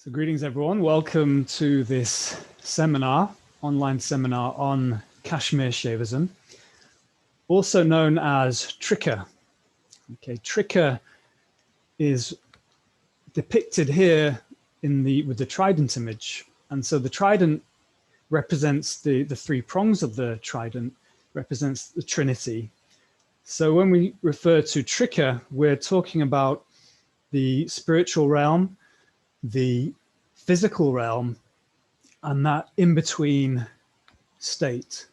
So greetings everyone, welcome to this seminar, online seminar on Kashmir Shaivism, also known as Trika. Okay, Trika is depicted here with the trident image. And so the trident represents the three prongs of the trident, represents the Trinity. So when we refer to Trika, we're talking about the spiritual realm, the physical realm, and that in-between state.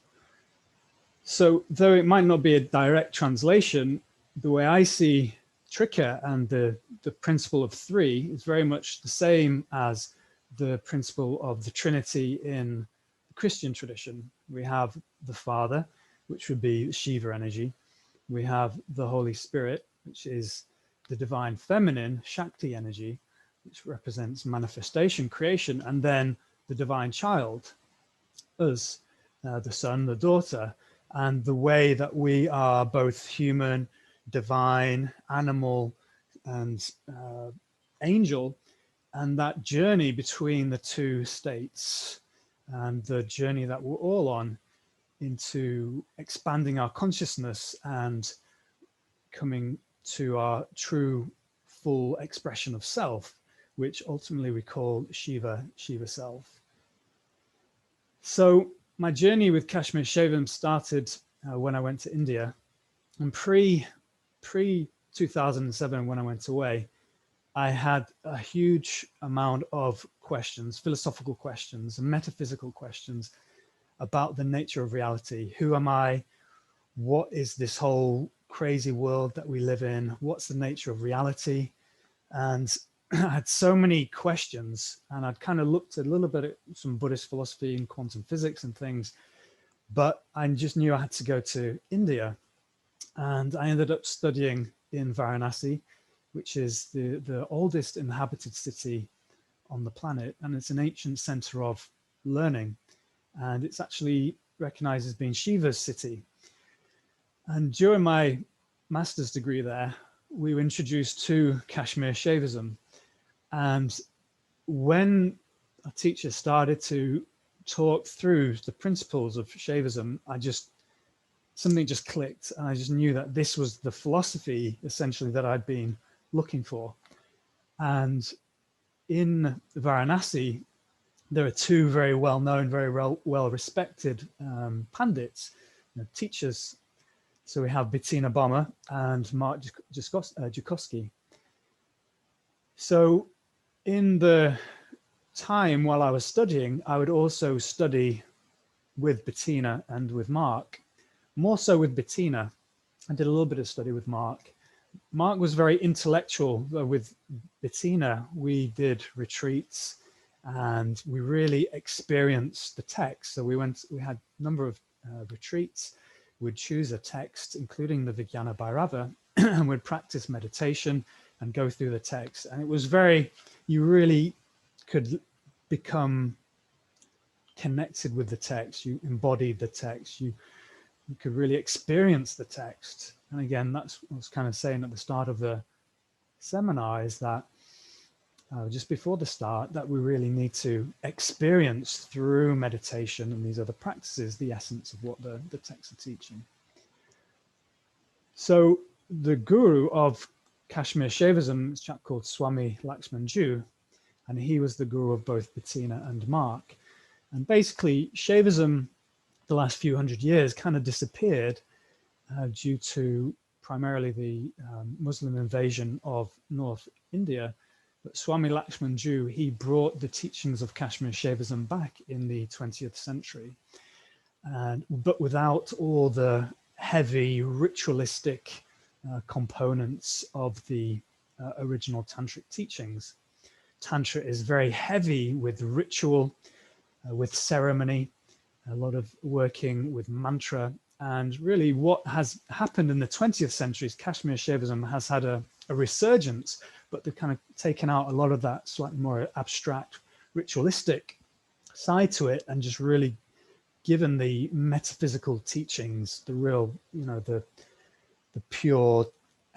So though it might not be a direct translation, the way I see Trika and the principle of three is very much the same as the principle of the Trinity in the Christian tradition. We have the Father, which would be Shiva energy. We have the Holy Spirit, which is the divine feminine, Shakti energy, which represents manifestation, creation, and then the divine child, us, the son, the daughter, and the way that we are both human, divine, animal, and angel, and that journey between the two states, and the journey that we're all on into expanding our consciousness and coming to our true full expression of self, which ultimately we call Shiva self. So my journey with Kashmir Shaivism started when I went to India, and pre 2007, when I went away, I had a huge amount of questions, philosophical questions and metaphysical questions about the nature of reality. Who am I? What is this whole crazy world that we live in? What's the nature of reality? And I had so many questions, and I'd kind of looked a little bit at some Buddhist philosophy and quantum physics and things, but I just knew I had to go to India. And I ended up studying in Varanasi, which is the oldest inhabited city on the planet. And it's an ancient center of learning. And it's actually recognized as being Shiva's city. And during my master's degree there, we were introduced to Kashmir Shaivism. And when a teacher started to talk through the principles of Shaivism, something just clicked, and I just knew that this was the philosophy essentially that I'd been looking for. And in Varanasi, there are two very well-known, very well-respected pandits, teachers. So we have Bettina Bommer and Mark Joukowsky. So in the time while I was studying, I would also study with Bettina and with Mark, more so with Bettina. I did a little bit of study with Mark. Mark was very intellectual. With Bettina, we did retreats and we really experienced the text. So we had a number of retreats. We'd choose a text, including the Vijnana Bhairava, and we'd practice meditation and go through the text. And it was you really could become connected with the text. You embodied the text. You could really experience the text. And again, that's what I was kind of saying at the start of the seminar, is that just before the start, that we really need to experience through meditation and these other practices the essence of what the texts are teaching. So the guru of Kashmir Shaivism is a chap called Swami Lakshmanju, and he was the guru of both Bettina and Mark. And basically, Shaivism, the last few hundred years, kind of disappeared due to primarily the Muslim invasion of North India. But Swami Lakshmanju, he brought the teachings of Kashmir Shaivism back in the 20th century, but without all the heavy ritualistic components of the original tantric teachings. Tantra is very heavy with ritual, with ceremony, a lot of working with mantra. And really what has happened in the 20th century is Kashmir Shaivism has had a resurgence, but they've kind of taken out a lot of that slightly more abstract, ritualistic side to it, and just really given the metaphysical teachings, the real, the pure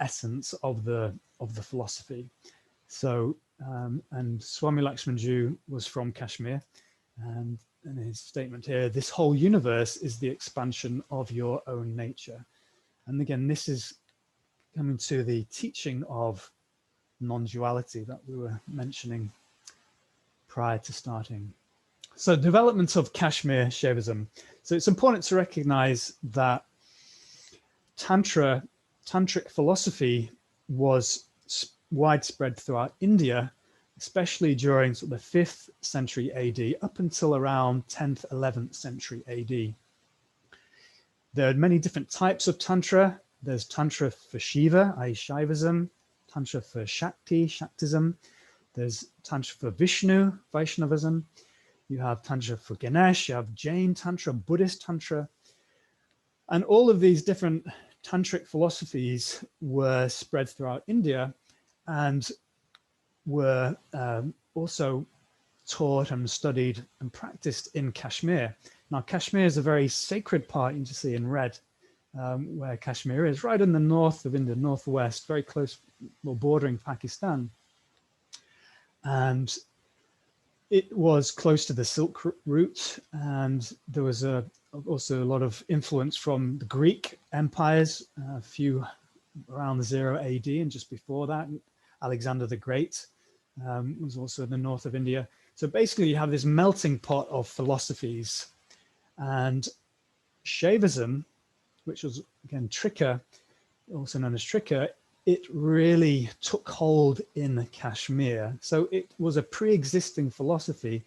essence of the philosophy. So and Swami Lakshmanju was from Kashmir. And in his statement here, this whole universe is the expansion of your own nature. And again, this is coming to the teaching of non-duality that we were mentioning prior to starting. So development of Kashmir Shaivism. So it's important to recognize that Tantric philosophy was widespread throughout India, especially during sort of the 5th century AD up until around 10th, 11th century AD. There are many different types of Tantra. There's Tantra for Shiva, i.e. Shaivism, Tantra for Shakti, Shaktism. There's Tantra for Vishnu, Vaishnavism. You have Tantra for Ganesh, you have Jain Tantra, Buddhist Tantra. And all of these different Tantric philosophies were spread throughout India and were also taught and studied and practiced in Kashmir. Now, Kashmir is a very sacred part, you can see in red, where Kashmir is, right in the north of India, northwest, very close, well, bordering Pakistan. And it was close to the Silk Route, and there was also a lot of influence from the Greek empires, a few around the 0 AD and just before that. Alexander the Great was also in the north of India. So basically you have this melting pot of philosophies, and Shaivism, which was again Trika, also known as Trika, it really took hold in Kashmir. So it was a pre-existing philosophy,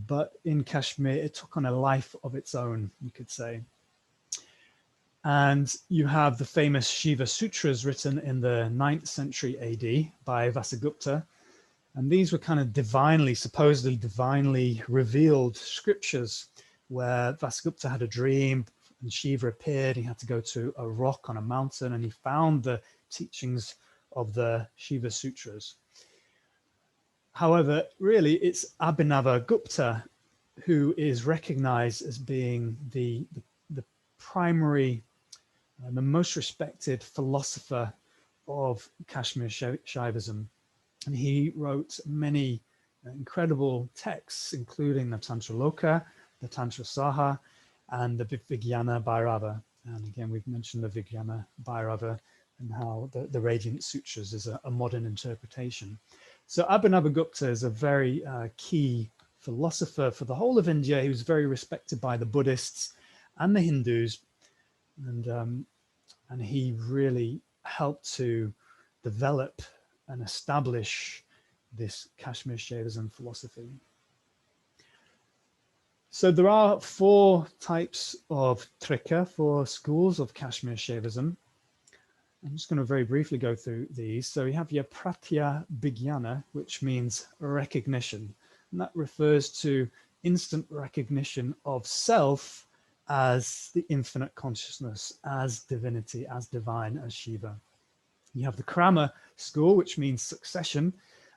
but in Kashmir, it took on a life of its own, you could say. And you have the famous Shiva Sutras written in the 9th century AD by Vasagupta. And these were kind of divinely, supposedly divinely revealed scriptures where Vasagupta had a dream and Shiva appeared. He had to go to a rock on a mountain and he found the teachings of the Shiva Sutras. However, really, it's Abhinavagupta who is recognized as being the primary and the most respected philosopher of Kashmir Shaivism. And he wrote many incredible texts, including the Tantra Loka, the Tantra Saha, and the Vijnana Bhairava. And again, we've mentioned the Vijnana Bhairava and how the Radiant Sutras is a modern interpretation. So Abhinavagupta is a very key philosopher for the whole of India. He was very respected by the Buddhists and the Hindus, and he really helped to develop and establish this Kashmir Shaivism philosophy. So there are 4 types of Trika, 4 schools of Kashmir Shaivism. I'm just going to very briefly go through these. So you have your Pratya Vijnana, which means recognition. And that refers to instant recognition of self as the infinite consciousness, as divinity, as divine, as Shiva. You have the Krama school, which means succession.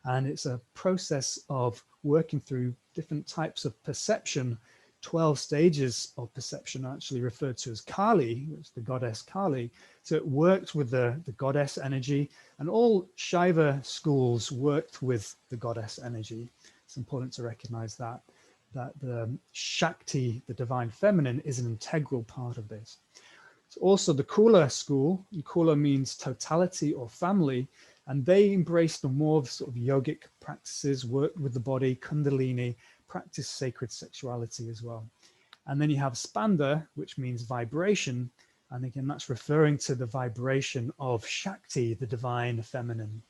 And it's a process of working through different types of perception. 12 stages of perception are actually referred to as Kali, which is the goddess Kali. So it worked with the goddess energy, and all Shaiva schools worked with the goddess energy. It's important to recognize that the Shakti, the divine feminine, is an integral part of this. It's also the Kula school. Kula means totality or family, and they embraced the more sort of yogic practices, worked with the body, Kundalini, practiced sacred sexuality as well. And then you have Spanda, which means vibration. And again, that's referring to the vibration of Shakti, the divine feminine.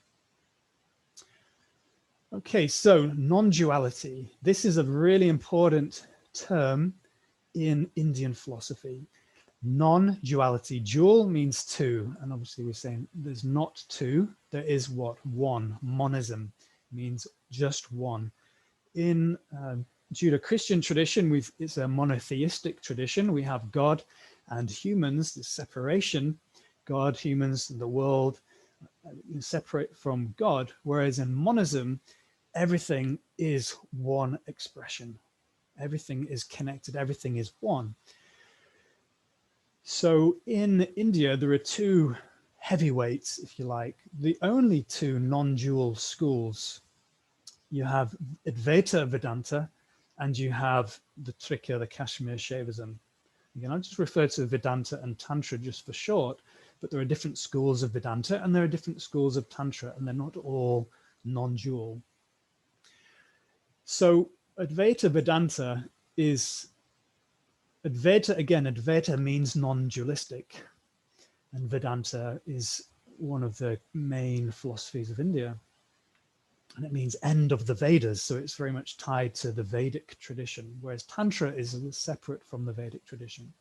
Okay, so non-duality. This is a really important term in Indian philosophy. Non-duality. Dual means two, and obviously we're saying there's not two, there is what? One. Monism means just one. In Judeo-Christian tradition, it's a monotheistic tradition. We have God and humans, the separation, God, humans, the world, separate from God, whereas in monism, everything is one expression. Everything is connected, everything is one. So in India, there are 2 heavyweights, if you like, the only 2 non-dual schools you have Advaita Vedanta, and you have the Trika, the Kashmir Shaivism. Again, I'll just refer to Vedanta and Tantra just for short, but there are different schools of Vedanta and there are different schools of Tantra, and they're not all non-dual. So Advaita Vedanta is, Advaita, again, Advaita means non-dualistic, and Vedanta is one of the main philosophies of India. And it means end of the Vedas, so it's very much tied to the Vedic tradition, whereas Tantra is separate from the Vedic tradition.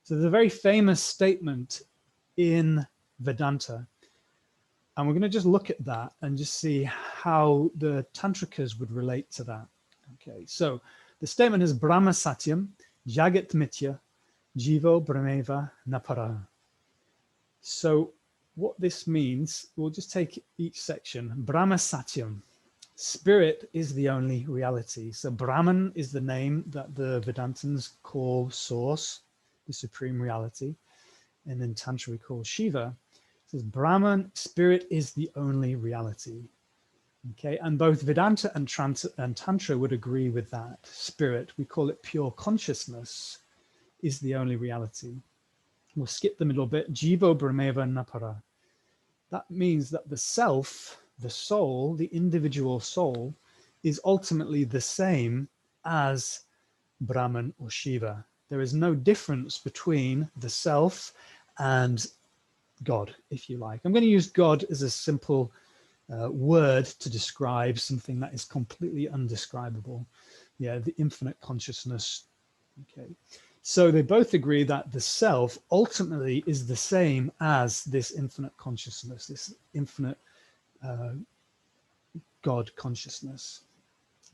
So there's a very famous statement in Vedanta, and we're going to just look at that and just see how the Tantrikas would relate to that. Okay, so the statement is Brahma Satyam, Jagat Mithya, Jivo Brahmeva Napara. So what this means, we'll just take each section. Brahma Satyam, spirit is the only reality. So Brahman is the name that the Vedantins call source, the supreme reality. And in Tantra we call Shiva. It says Brahman, spirit is the only reality. Okay, and both Vedanta and Tantra would agree with that. Spirit, we call it pure consciousness, is the only reality. We'll skip the middle bit. Jivo Brahmeva Napara. That means that the self, the soul, the individual soul, is ultimately the same as Brahman or Shiva. There is no difference between the self and God, if you like. I'm going to use God as a simple word to describe something that is completely undescribable. Yeah, the infinite consciousness. Okay. So they both agree that the self ultimately is the same as this infinite consciousness, this infinite God consciousness.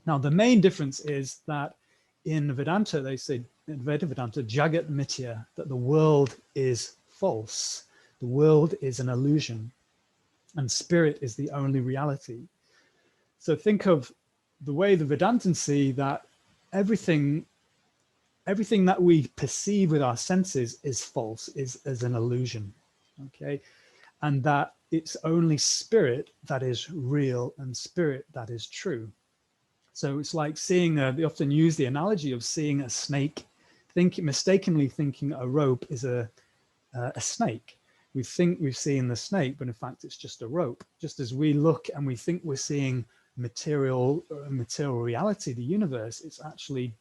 Now, the main difference is that in Vedanta, they say, in Vedanta, Jagat Mithya, that the world is false. The world is an illusion, and spirit is the only reality. So think of the way the Vedantins see that everything that we perceive with our senses is false, is as an illusion, okay? And that it's only spirit that is real and spirit that is true. So it's like seeing, they often use the analogy of seeing a snake, mistakenly thinking a rope is a snake. We think we've seen the snake, but in fact it's just a rope. Just as we look and we think we're seeing material reality, the universe, it's actually,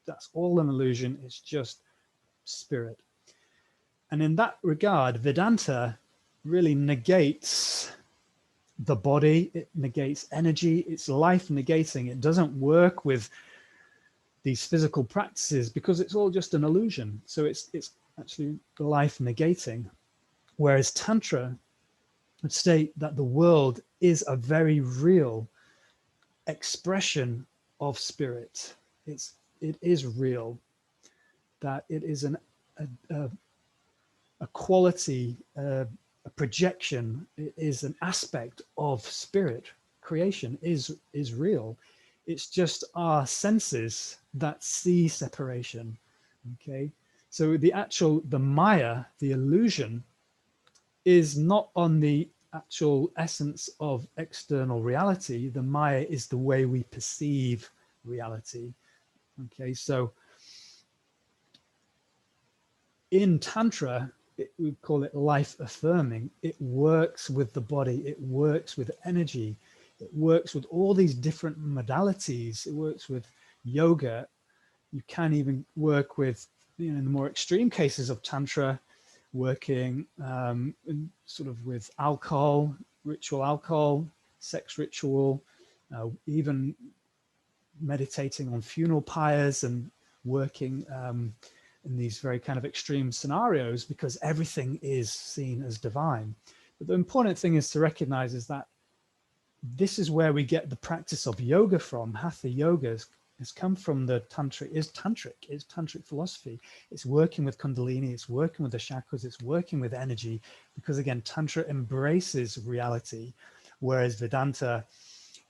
that's all an illusion. It's just spirit. And in that regard, Vedanta really negates the body, it negates energy, it's life negating. It doesn't work with these physical practices because it's all just an illusion. So it's actually life negating. Whereas Tantra would state that the world is a very real expression of spirit. It is real, that it is a quality, a projection, it is an aspect of spirit. Creation is real. It's just our senses that see separation, okay? So the Maya, the illusion, is not on the actual essence of external reality. The Maya is the way we perceive reality. Okay, so in Tantra, we call it life affirming. It works with the body, it works with energy, it works with all these different modalities. It works with yoga. You can even work with, in the more extreme cases of Tantra, working sort of with alcohol, ritual alcohol, sex ritual, even meditating on funeral pyres and working in these very kind of extreme scenarios, because everything is seen as divine. But the important thing is to recognize is that this is where we get the practice of yoga from. Hatha yoga has come from the tantric, is tantric philosophy. It's working with Kundalini, it's working with the chakras, it's working with energy, because again, Tantra embraces reality, whereas Vedanta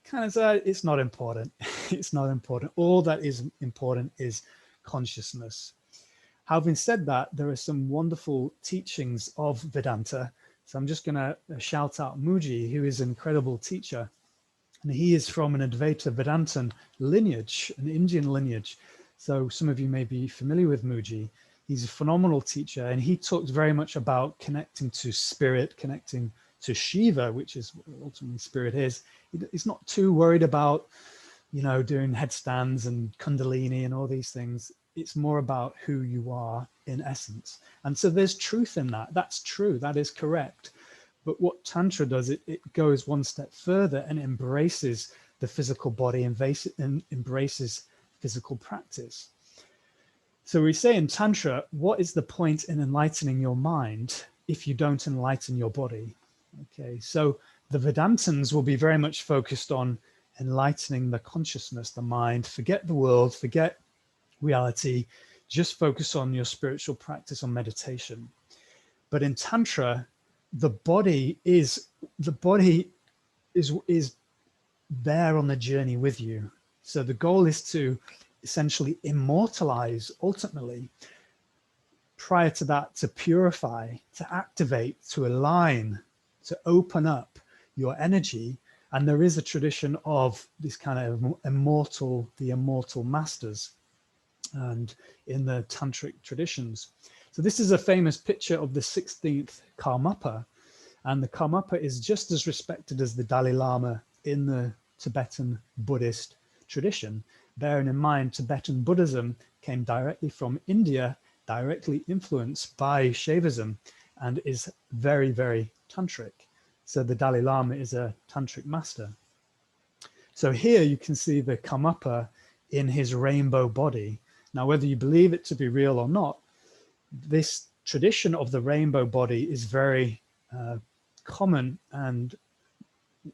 kind of says it's not important. It's not important. All that is important is consciousness. Having said that, there are some wonderful teachings of Vedanta. So I'm just going to shout out Muji, who is an incredible teacher. And he is from an Advaita Vedantan lineage, an Indian lineage. So some of you may be familiar with Mooji. He's a phenomenal teacher, and he talks very much about connecting to spirit, connecting to Shiva, which is what ultimately spirit is. He's not too worried about, you know, doing headstands and kundalini and all these things. It's more about who you are in essence. And so there's truth in that. That's true. That is correct. But what Tantra does, it goes one step further and embraces the physical body and embraces physical practice. So we say in Tantra, what is the point in enlightening your mind if you don't enlighten your body? Okay, so the Vedantins will be very much focused on enlightening the consciousness, the mind, forget the world, forget reality, just focus on your spiritual practice, on meditation. But in Tantra, the body is there on the journey with you. So the goal is to essentially immortalize, ultimately, prior to that, to purify, to activate, to align, to open up your energy. And there is a tradition of this kind of the immortal masters, and in the tantric traditions. So this is a famous picture of the 16th Karmapa, and the Karmapa is just as respected as the Dalai Lama in the Tibetan Buddhist tradition. Bearing in mind, Tibetan Buddhism came directly from India, directly influenced by Shaivism, and is very, very tantric. So the Dalai Lama is a tantric master. So here you can see the Karmapa in his rainbow body. Now, whether you believe it to be real or not, this tradition of the rainbow body is very common and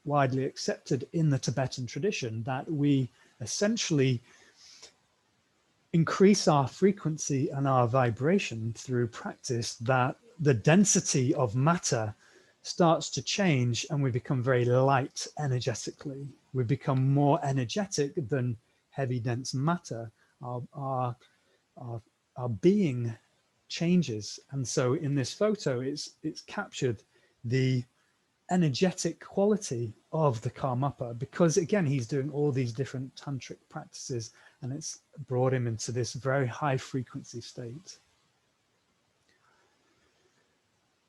widely accepted in the Tibetan tradition, that we essentially increase our frequency and our vibration through practice, that the density of matter starts to change and we become very light energetically. We become more energetic than heavy, dense matter. Our being changes. And so in this photo, it's captured the energetic quality of the Karmapa, because again, he's doing all these different tantric practices, and it's brought him into this very high frequency state.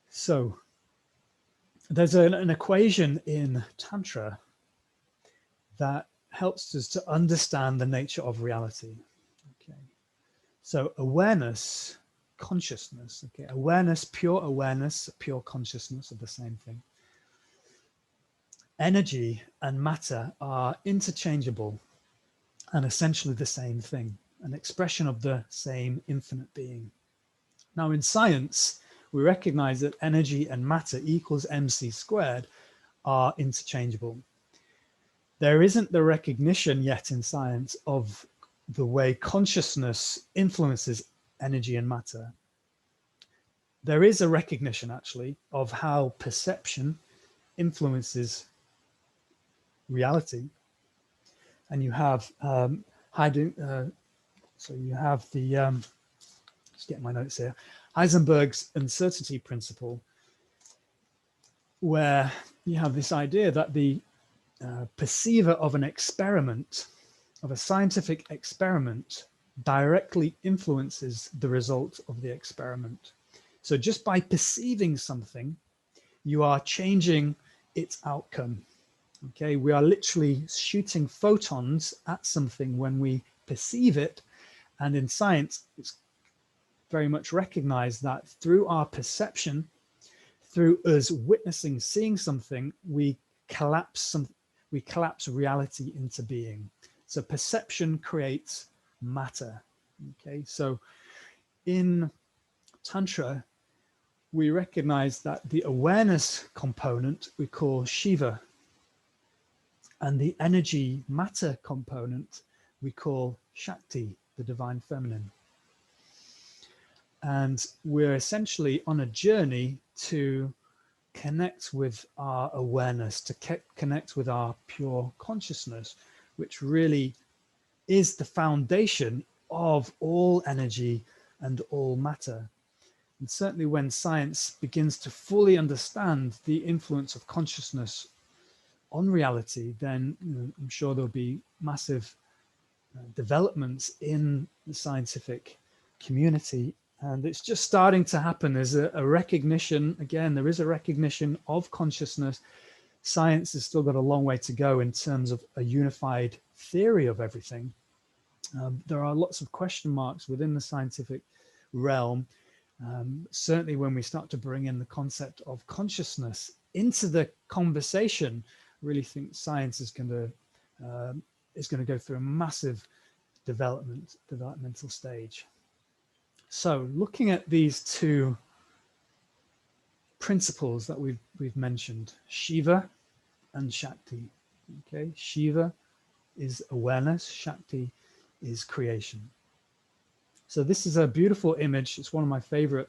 So there's an equation in Tantra that helps us to understand the nature of reality. Okay, so awareness, consciousness, okay, awareness, pure consciousness are the same thing. Energy and matter are interchangeable and essentially the same thing, an expression of the same infinite being. Now in science, we recognize that energy and matter equals mc squared are interchangeable. There isn't the recognition yet in science of the way consciousness influences energy and matter. There is a recognition actually of how perception influences reality. And you have so you have the just getting my notes here, Heisenberg's uncertainty principle, where you have this idea that the perceiver of an experiment, of a scientific experiment, directly influences the result of the experiment. So just by perceiving something, you are changing its outcome. Okay, we are literally shooting photons at something when we perceive it. And in science, it's very much recognized that through our perception, through us witnessing, seeing something, we collapse reality into being. So perception creates matter. Okay, so in Tantra, we recognize that the awareness component we call Shiva, and the energy matter component we call Shakti, the divine feminine. And we're essentially on a journey to connect with our awareness, to connect with our pure consciousness, which really is the foundation of all energy and all matter. And certainly when science begins to fully understand the influence of consciousness on reality, then I'm sure there'll be massive developments in the scientific community. And it's just starting to happen. There's a recognition, again, there is a recognition of consciousness. Science has still got a long way to go in terms of a unified theory of everything. There are lots of question marks within the scientific realm. Certainly when we start to bring in the concept of consciousness into the conversation, I really think science is going to go through a massive developmental stage. So looking at these two principles that we've mentioned, Shiva and Shakti. Okay, Shiva is awareness, Shakti is creation. So this is a beautiful image. It's one of my favorite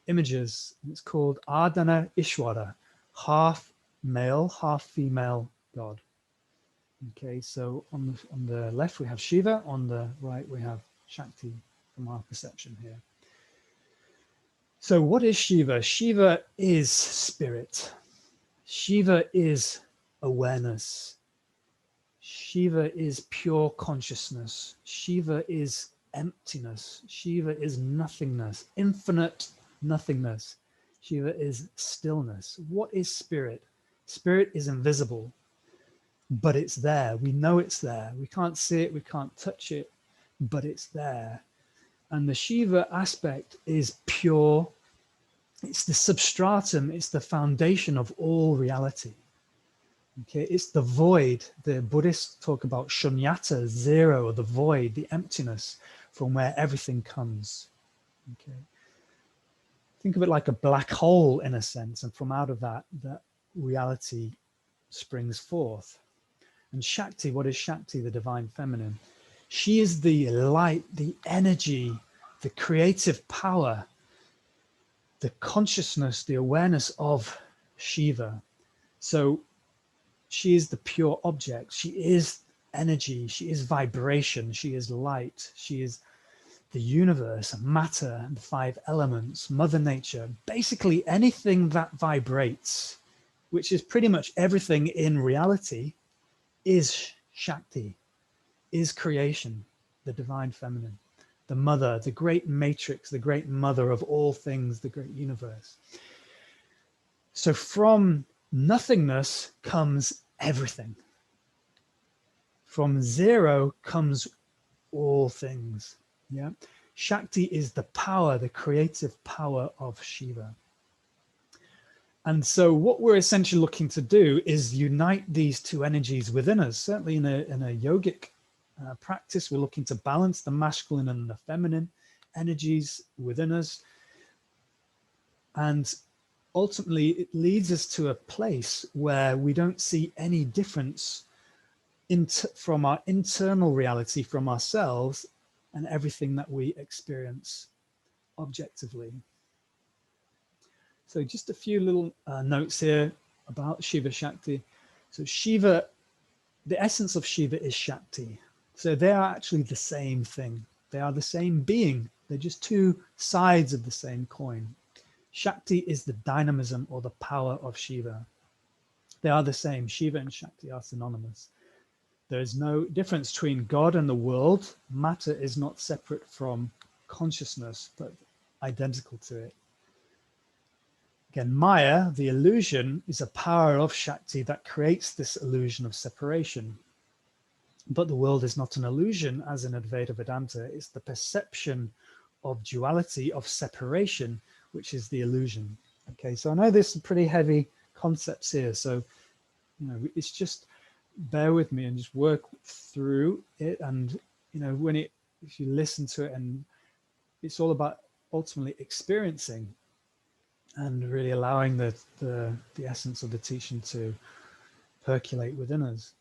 images. It's called Ardhana Ishwara, half male, half female God. Okay, so on the left we have Shiva, on the right we have Shakti from our perception here. So what is Shiva? Shiva is spirit. Shiva is awareness. Shiva is pure consciousness. Shiva is emptiness. Shiva is nothingness, infinite nothingness. Shiva is stillness. What is spirit? Spirit is invisible, but it's there. We know it's there. We can't see it, we can't touch it, but it's there. And the Shiva aspect is pure. It's the substratum, it's the foundation of all reality. Okay, it's the void. The Buddhists talk about shunyata, zero, or the void, the emptiness from where everything comes. Okay, think of it like a black hole in a sense, and from out of that reality springs forth. And Shakti, what is Shakti? The divine feminine. She is the light, the energy, the creative power, the consciousness, the awareness of Shiva. So she is the pure object. She is energy. She is vibration. She is light. She is the universe, matter, the five elements, Mother Nature, basically anything that vibrates, which is pretty much everything in reality, is Shakti, is creation, the divine feminine, the mother, the great matrix, the great mother of all things, the great universe. So from nothingness comes everything. From zero comes all things. Yeah, Shakti is the power, the creative power of Shiva. And so what we're essentially looking to do is unite these two energies within us. Certainly in a yogic practice, we're looking to balance the masculine and the feminine energies within us. And ultimately, it leads us to a place where we don't see any difference from our internal reality, from ourselves, and everything that we experience objectively. So just a few little notes here about Shiva Shakti. So Shiva, the essence of Shiva is Shakti. So they are actually the same thing. They are the same being. They're just two sides of the same coin. Shakti is the dynamism or the power of Shiva. They are the same. Shiva and Shakti are synonymous. There is no difference between God and the world. Matter is not separate from consciousness, but identical to it. Again, Maya, the illusion, is a power of Shakti that creates this illusion of separation. But the world is not an illusion, as in Advaita Vedanta. It's the perception of duality, of separation, which is the illusion. Okay, so I know there's some pretty heavy concepts here, so it's just bear with me and just work through it. And if you listen to it, and it's all about ultimately experiencing and really allowing the essence of the teaching to percolate within us.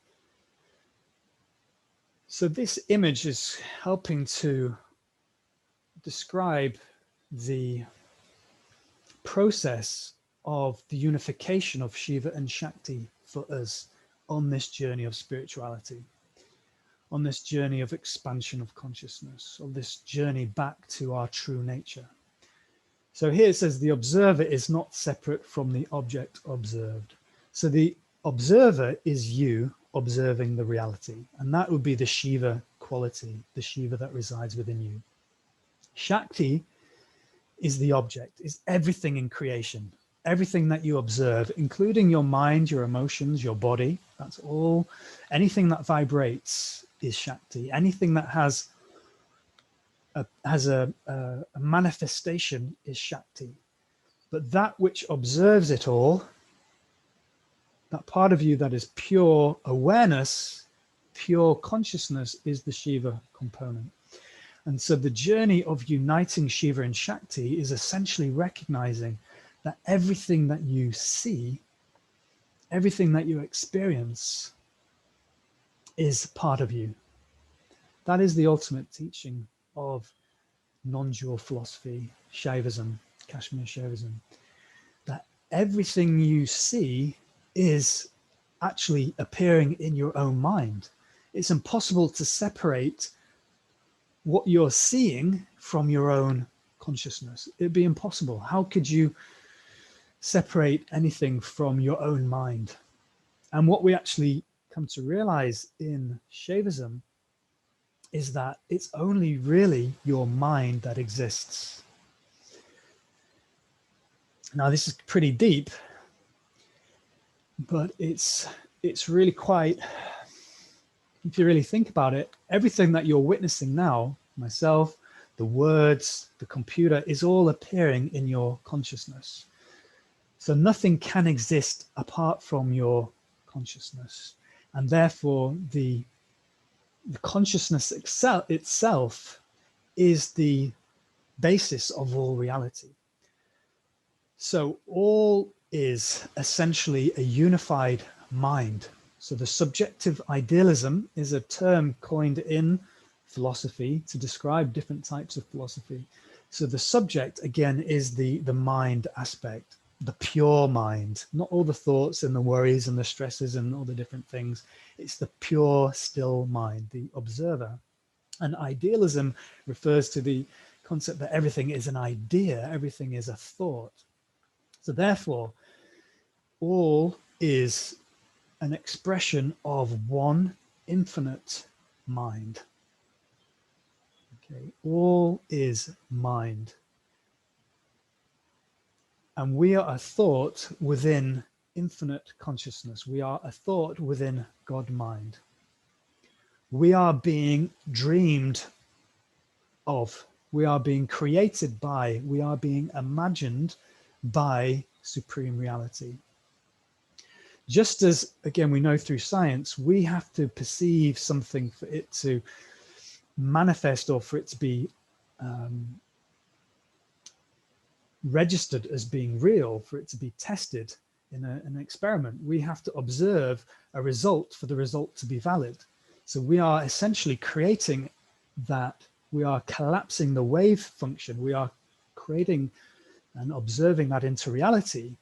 So this image is helping to describe the process of the unification of Shiva and Shakti for us on this journey of spirituality, on this journey of expansion of consciousness, on this journey back to our true nature. So here it says the observer is not separate from the object observed. So the observer is you observing the reality. And that would be the Shiva quality, the Shiva that resides within you. Shakti is the object, is everything in creation. Everything that you observe, including your mind, your emotions, your body, that's all. Anything that vibrates is Shakti. Anything that has a manifestation is Shakti. But that which observes it all, that part of you that is pure awareness, pure consciousness, is the Shiva component. And so the journey of uniting Shiva and Shakti is essentially recognizing that everything that you see, everything that you experience is part of you. That is the ultimate teaching of non-dual philosophy, Shaivism, Kashmir Shaivism, that everything you see is actually appearing in your own mind. It's impossible to separate what you're seeing from your own consciousness. It'd be impossible. How could you separate anything from your own mind? And what we actually come to realize in Shaivism is that it's only really your mind that exists. Now, this is pretty deep, but it's really quite, if you really think about it, everything that you're witnessing now, myself, the words, the computer, is all appearing in your consciousness. So nothing can exist apart from your consciousness. And therefore, the consciousness itself is the basis of all reality. So all is essentially a unified mind. So the subjective idealism is a term coined in philosophy to describe different types of philosophy. So the subject, again, is the mind aspect, the pure mind, not all the thoughts and the worries and the stresses and all the different things. It's the pure, still mind, the observer. And idealism refers to the concept that everything is an idea, everything is a thought. So therefore, all is an expression of one infinite mind. Okay, all is mind. And we are a thought within infinite consciousness. We are a thought within God mind. We are being dreamed of. We are being created by, we are being imagined by supreme reality. Just as, again, we know through science, we have to perceive something for it to manifest or for it to be registered as being real, for it to be tested in an experiment. We have to observe a result for the result to be valid. So we are essentially creating that. We are collapsing the wave function. We are creating and observing that into reality.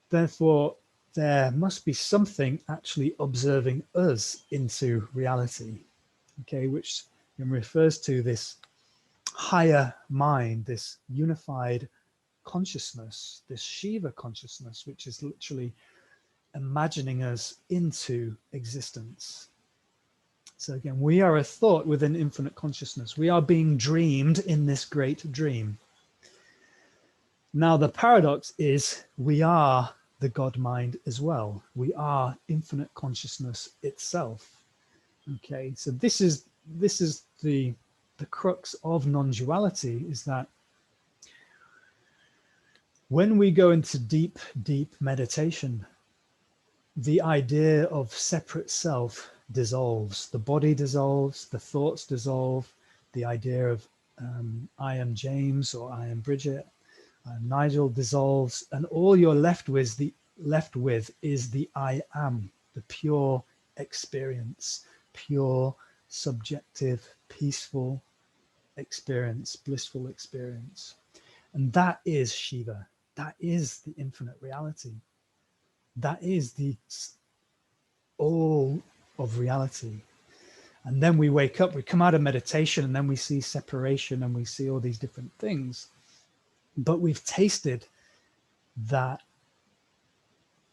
Therefore, there must be something actually observing us into reality, okay, which refers to this higher mind, this unified consciousness, this Shiva consciousness, which is literally imagining us into existence. So again, we are a thought within infinite consciousness. We are being dreamed in this great dream. Now, the paradox is we are the God mind as well. We are infinite consciousness itself. Okay, so this is the crux of non-duality, is that when we go into deep meditation, the idea of separate self dissolves. The body dissolves, the thoughts dissolve, the idea of I am James or I am Bridget, Nigel dissolves, and all you're left with is the I am, the pure experience, pure, subjective, peaceful experience, blissful experience. And that is Shiva. That is the infinite reality. That is the all of reality. And then we wake up, we come out of meditation, and then we see separation and we see all these different things. But we've tasted that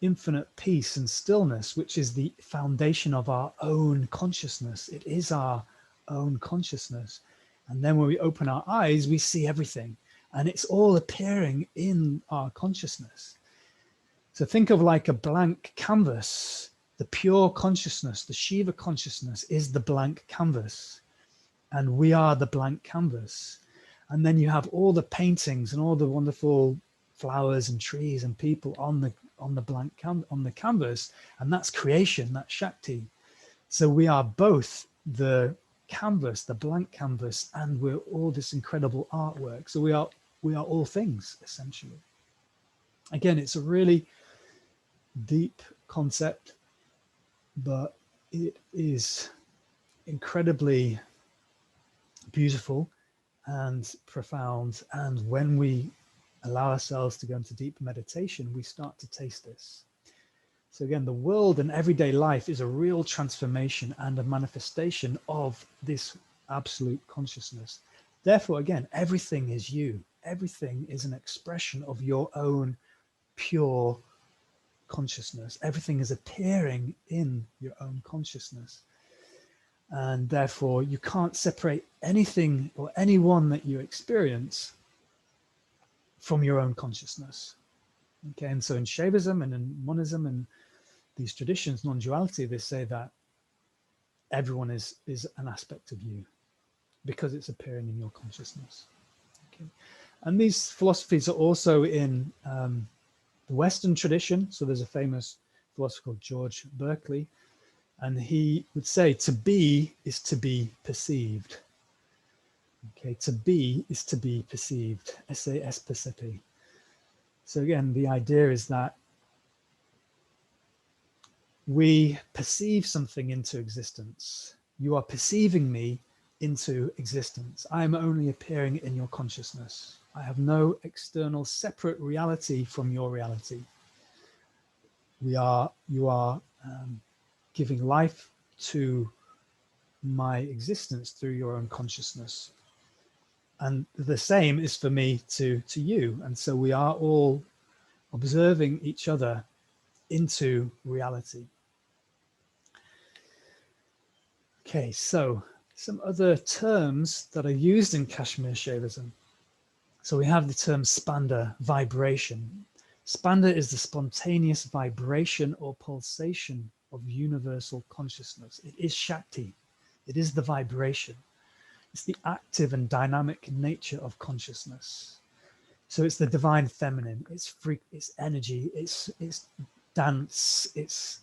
infinite peace and stillness, which is the foundation of our own consciousness. It is our own consciousness. And then when we open our eyes, we see everything, and it's all appearing in our consciousness. So think of like a blank canvas. The pure consciousness, the Shiva consciousness, is the blank canvas, and we are the blank canvas. And then you have all the paintings and all the wonderful flowers and trees and people on the blank canvas, and that's creation, that's Shakti. So we are both the canvas, the blank canvas, and we're all this incredible artwork. So we are all things, essentially. Again, it's a really deep concept, but it is incredibly beautiful and profound. And when we allow ourselves to go into deep meditation, we start to taste this. So again, the world and everyday life is a real transformation and a manifestation of this absolute consciousness. Therefore, again, everything is you. Everything is an expression of your own pure consciousness. Everything is appearing in your own consciousness. And therefore, you can't separate anything or anyone that you experience from your own consciousness. Okay, and so in Shaivism and in Monism and these traditions, non-duality, they say that everyone is an aspect of you because it's appearing in your consciousness. Okay, and these philosophies are also in the Western tradition. So there's a famous philosopher called George Berkeley, and he would say to be is to be perceived. Okay, to be is to be perceived. S-A-S percepi. So again, the idea is that we perceive something into existence. You are perceiving me into existence. I am only appearing in your consciousness. I have no external separate reality from your reality. You are giving life to my existence through your own consciousness. And the same is for me to you. And so we are all observing each other into reality. Okay, so some other terms that are used in Kashmir Shaivism. So we have the term spanda, vibration. Spanda is the spontaneous vibration or pulsation of universal consciousness. It is Shakti. It is the vibration. It's the active and dynamic nature of consciousness. So it's the divine feminine. It's free. It's energy. It's dance. It's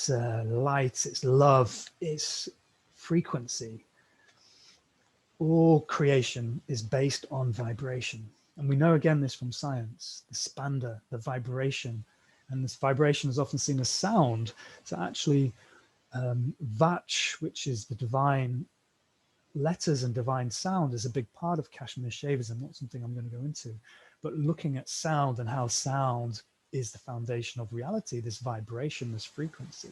light. It's love. It's frequency. All creation is based on vibration. And we know again this from science, the spanda, the vibration. And this vibration is often seen as sound. So actually Vach, which is the divine letters and divine sound, is a big part of Kashmir Shaivism, not something I'm going to go into. But looking at sound and how sound is the foundation of reality, this vibration, this frequency.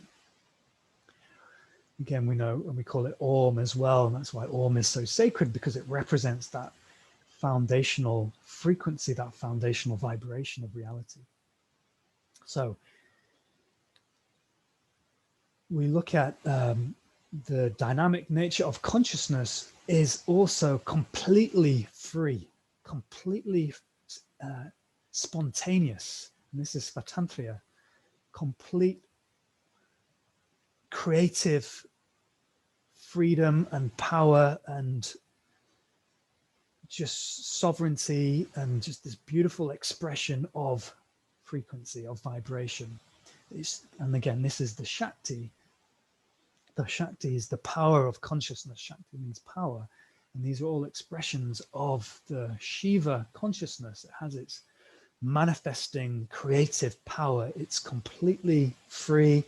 Again, we know, and we call it Om as well, and that's why Om is so sacred, because it represents that foundational frequency, that foundational vibration of reality. So we look at the dynamic nature of consciousness is also completely free, completely spontaneous. And this is Svatantria, complete creative freedom and power and just sovereignty and just this beautiful expression of frequency, of vibration. And again, this is the Shakti. The Shakti is the power of consciousness. Shakti means power. And these are all expressions of the Shiva consciousness. It has its manifesting creative power. It's completely free,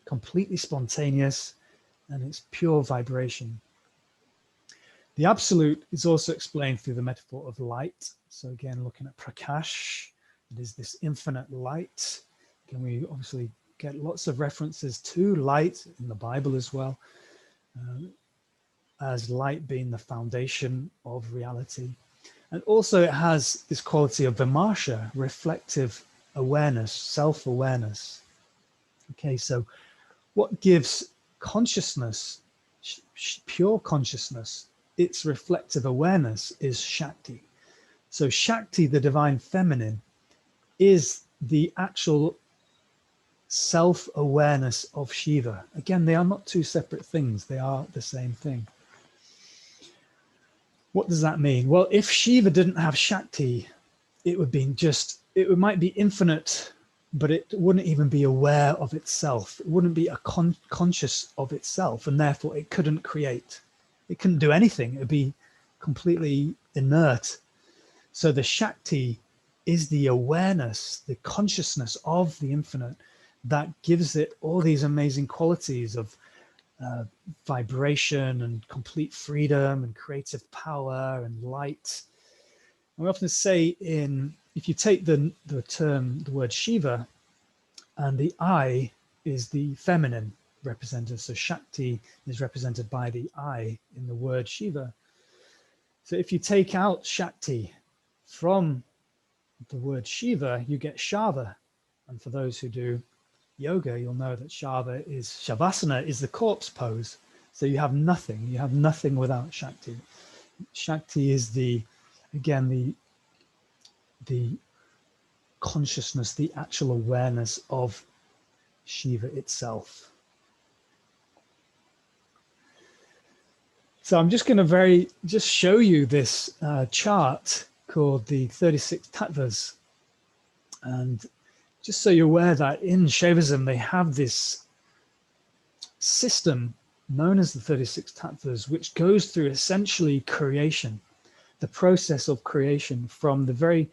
completely spontaneous, and it's pure vibration. The absolute is also explained through the metaphor of light. So again, looking at Prakash, it is this infinite light. Again, we obviously get lots of references to light in the Bible as well, as light being the foundation of reality. And also it has this quality of vimarsha, reflective awareness, self-awareness. Okay, so what gives consciousness, pure consciousness, its reflective awareness is Shakti. So Shakti, the divine feminine, is the actual self-awareness of Shiva. Again, they are not two separate things, they are the same thing. What does that mean? Well, if Shiva didn't have Shakti, it would be just, it might be infinite, but it wouldn't even be aware of itself. It wouldn't be a conscious of itself, and therefore it couldn't create. It couldn't do anything. It would be completely inert. So the Shakti is the awareness, the consciousness of the infinite that gives it all these amazing qualities of vibration and complete freedom and creative power and light. And we often say if you take the word Shiva, and the I is the feminine representative, so Shakti is represented by the I in the word Shiva. So if you take out Shakti from the word Shiva, you get Shava. And for those who do yoga, you'll know that Shavasana is the corpse pose. So you have nothing without Shakti. Shakti is the consciousness, the actual awareness of Shiva itself. So I'm just going to just show you this chart called the 36 Tattvas. And just so you're aware that in Shaivism, they have this system known as the 36 Tattvas, which goes through essentially creation, the process of creation from the very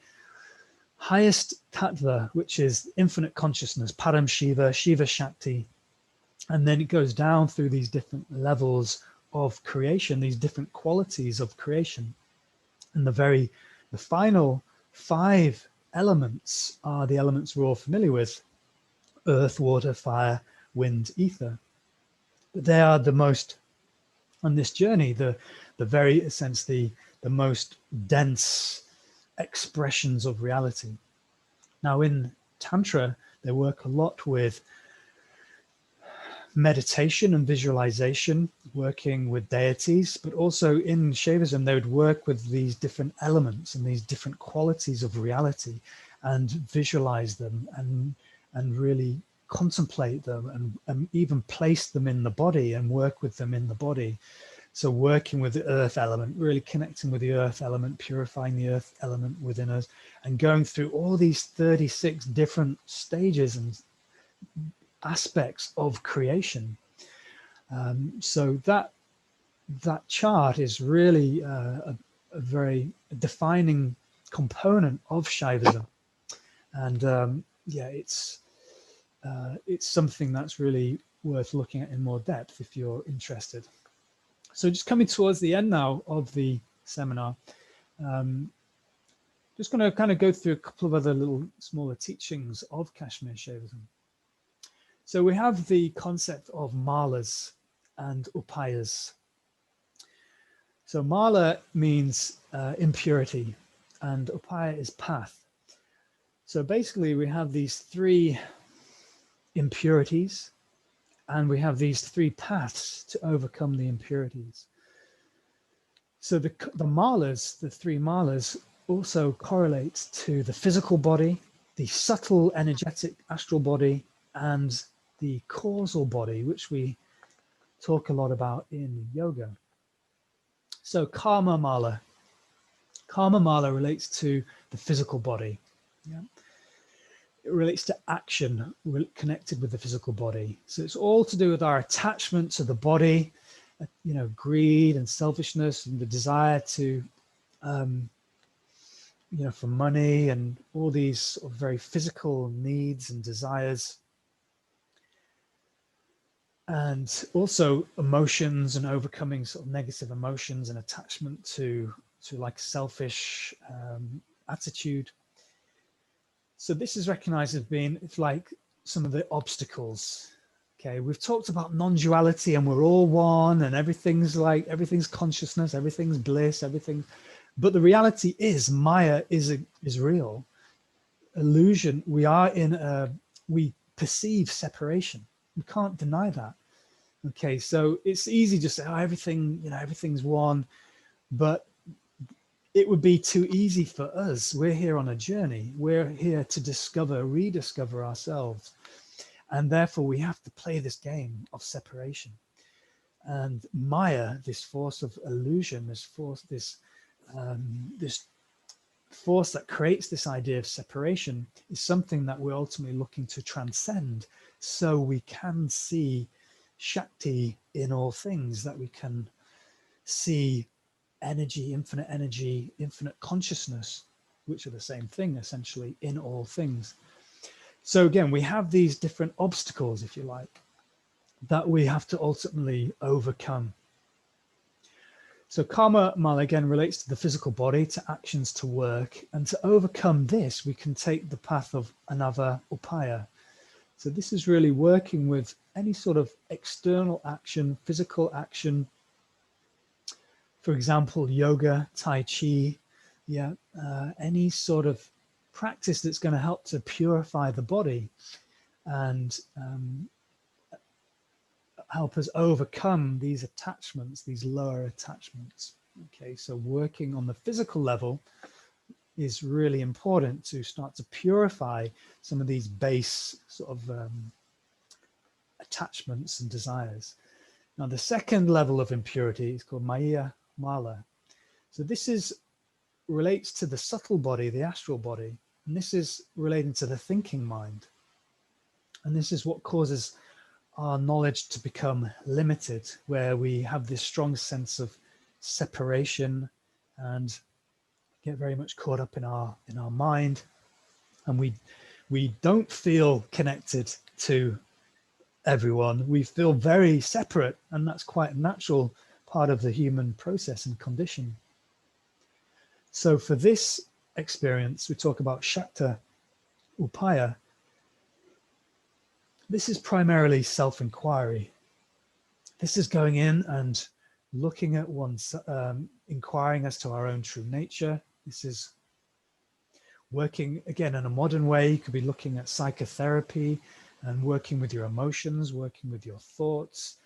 highest Tattva, which is infinite consciousness, Param Shiva, Shiva Shakti, and then it goes down through these different levels of creation, these different qualities of creation. And the final 5 elements are the elements we're all familiar with: earth, water, fire, wind, ether. But they are the most, on this journey, the most dense expressions of reality. Now in Tantra, they work a lot with meditation and visualization, working with deities, but also in Shaivism, they would work with these different elements and these different qualities of reality and visualize them and really contemplate them and even place them in the body and work with them in the body. So working with the earth element, really connecting with the earth element, purifying the earth element within us, and going through all these 36 different stages and aspects of creation. So that chart is really a very defining component of Shaivism. And yeah, it's something that's really worth looking at in more depth if you're interested. So just coming towards the end now of the seminar, just going to kind of go through a couple of other little smaller teachings of Kashmir Shaivism. So we have the concept of malas and upayas. So mala means impurity and upaya is path. So basically we have these 3 impurities, and we have these 3 paths to overcome the impurities. So the malas, the 3 malas, also correlate to the physical body, the subtle energetic astral body, and the causal body, which we talk a lot about in yoga. So karma mala relates to the physical body. Yeah. It relates to action connected with the physical body. So it's all to do with our attachment to the body, greed and selfishness and the desire to, for money and all these sort of very physical needs and desires. And also emotions and overcoming sort of negative emotions and attachment to like selfish attitude. So this is recognized as being, it's like some of the obstacles. Okay, we've talked about non-duality and we're all one and everything's consciousness, everything's bliss, but the reality is Maya is real. illusion. We perceive separation. We can't deny that. Okay, so it's easy to say, oh, everything, everything's one, but it would be too easy for us. We're here on a journey. We're here to rediscover ourselves. And therefore we have to play this game of separation. And Maya, this force of illusion, this force that creates this idea of separation, is something that we're ultimately looking to transcend, so we can see Shakti in all things, that we can see energy, infinite consciousness, which are the same thing essentially, in all things. So again, we have these different obstacles, if you like, that we have to ultimately overcome. So Karma Mala again relates to the physical body, to actions, to work, and to overcome this, we can take the path of another Upaya. So this is really working with any sort of external action, physical action. For example, yoga, Tai Chi, any sort of practice that's going to help to purify the body and help us overcome these attachments, these lower attachments. Okay, so working on the physical level is really important to start to purify some of these base sort of attachments and desires. Now, the second level of impurity is called Maia Mala. So this relates to the subtle body, the astral body, and this is relating to the thinking mind. And this is what causes our knowledge to become limited, where we have this strong sense of separation and get very much caught up in our mind, and we don't feel connected to everyone. We feel very separate, and that's quite a natural part of the human process and condition. So for this experience, we talk about Shakta Upaya. This is primarily self-inquiry. This is going in and looking at one's, inquiring as to our own true nature. This is working, again, in a modern way. You could be looking at psychotherapy and working with your emotions, working with your thoughts,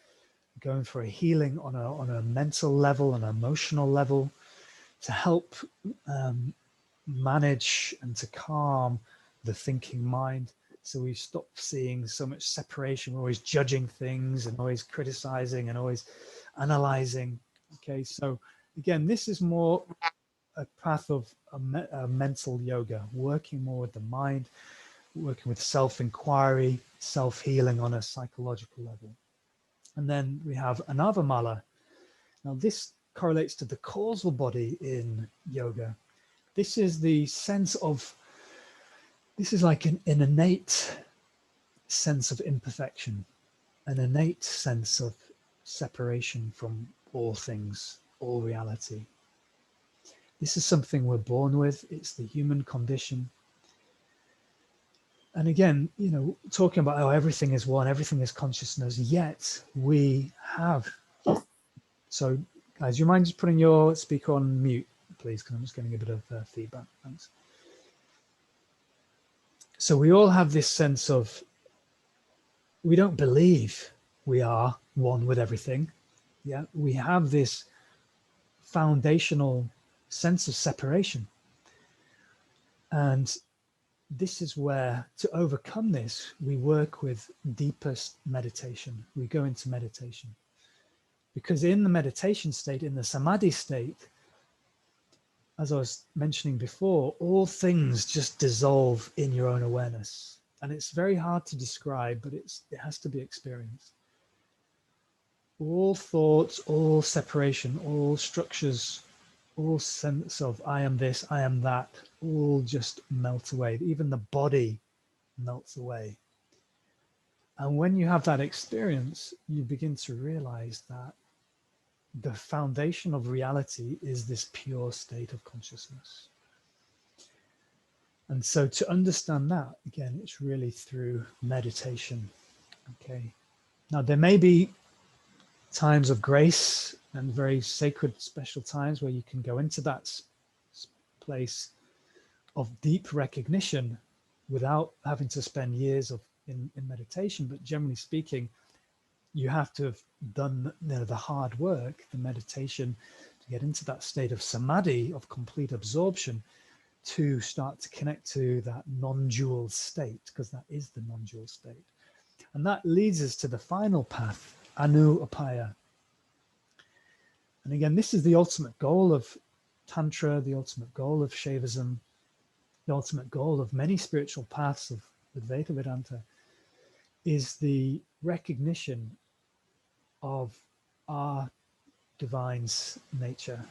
going for a healing on a mental level, an emotional level, to help manage and to calm the thinking mind. So we stop seeing so much separation. We're always judging things and always criticizing and always analyzing. Okay, so again, this is more a path of a mental yoga, working more with the mind, working with self-inquiry, self-healing on a psychological level. And then we have Anava Mala. Now this correlates to the causal body in yoga. This is the sense of, this is like an innate sense of imperfection, an innate sense of separation from all things, all reality. This is something we're born with. It's the human condition. And again, talking about how everything is one, everything is consciousness, yet we have. So guys, do you mind just putting your speaker on mute, please? Because I'm just getting a bit of feedback. Thanks. So we all have this sense of, we don't believe we are one with everything. Yeah, we have this foundational sense of separation. And this is where, to overcome this, we work with deepest meditation. We go into meditation. Because in the meditation state, in the samadhi state, as I was mentioning before, all things just dissolve in your own awareness. And it's very hard to describe, but it has to be experienced. All thoughts, all separation, all structures, all sense of I am this, I am that, all just melt away. Even the body melts away. And when you have that experience, you begin to realize that the foundation of reality is this pure state of consciousness. And so to understand that, again, it's really through meditation. Okay. Now, there may be times of grace and very sacred, special times where you can go into that place of deep recognition without having to spend years in meditation, but generally speaking, you have to have done the hard work, the meditation, to get into that state of samadhi, of complete absorption, to start to connect to that non-dual state, because that is the non-dual state. And that leads us to the final path, Anu Upaya. And again, this is the ultimate goal of Tantra, the ultimate goal of Shaivism, the ultimate goal of many spiritual paths of Advaita Vedanta, is the recognition of our divine's nature.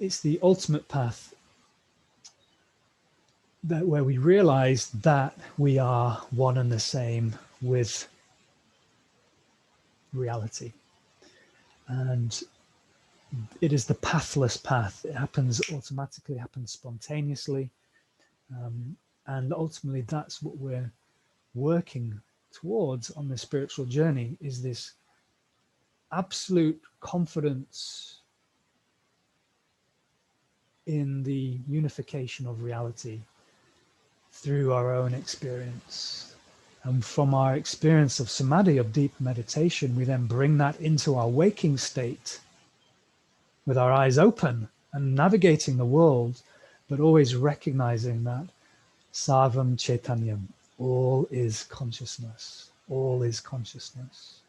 It's the ultimate path that where we realize that we are one and the same with reality. And it is the pathless path. It happens automatically, happens spontaneously. And ultimately, that's what we're working towards on the spiritual journey, is this absolute confidence in the unification of reality through our own experience. And from our experience of samadhi, of deep meditation, we then bring that into our waking state with our eyes open and navigating the world, but always recognizing that Sarvam Chaitanyam, all is consciousness, all is consciousness.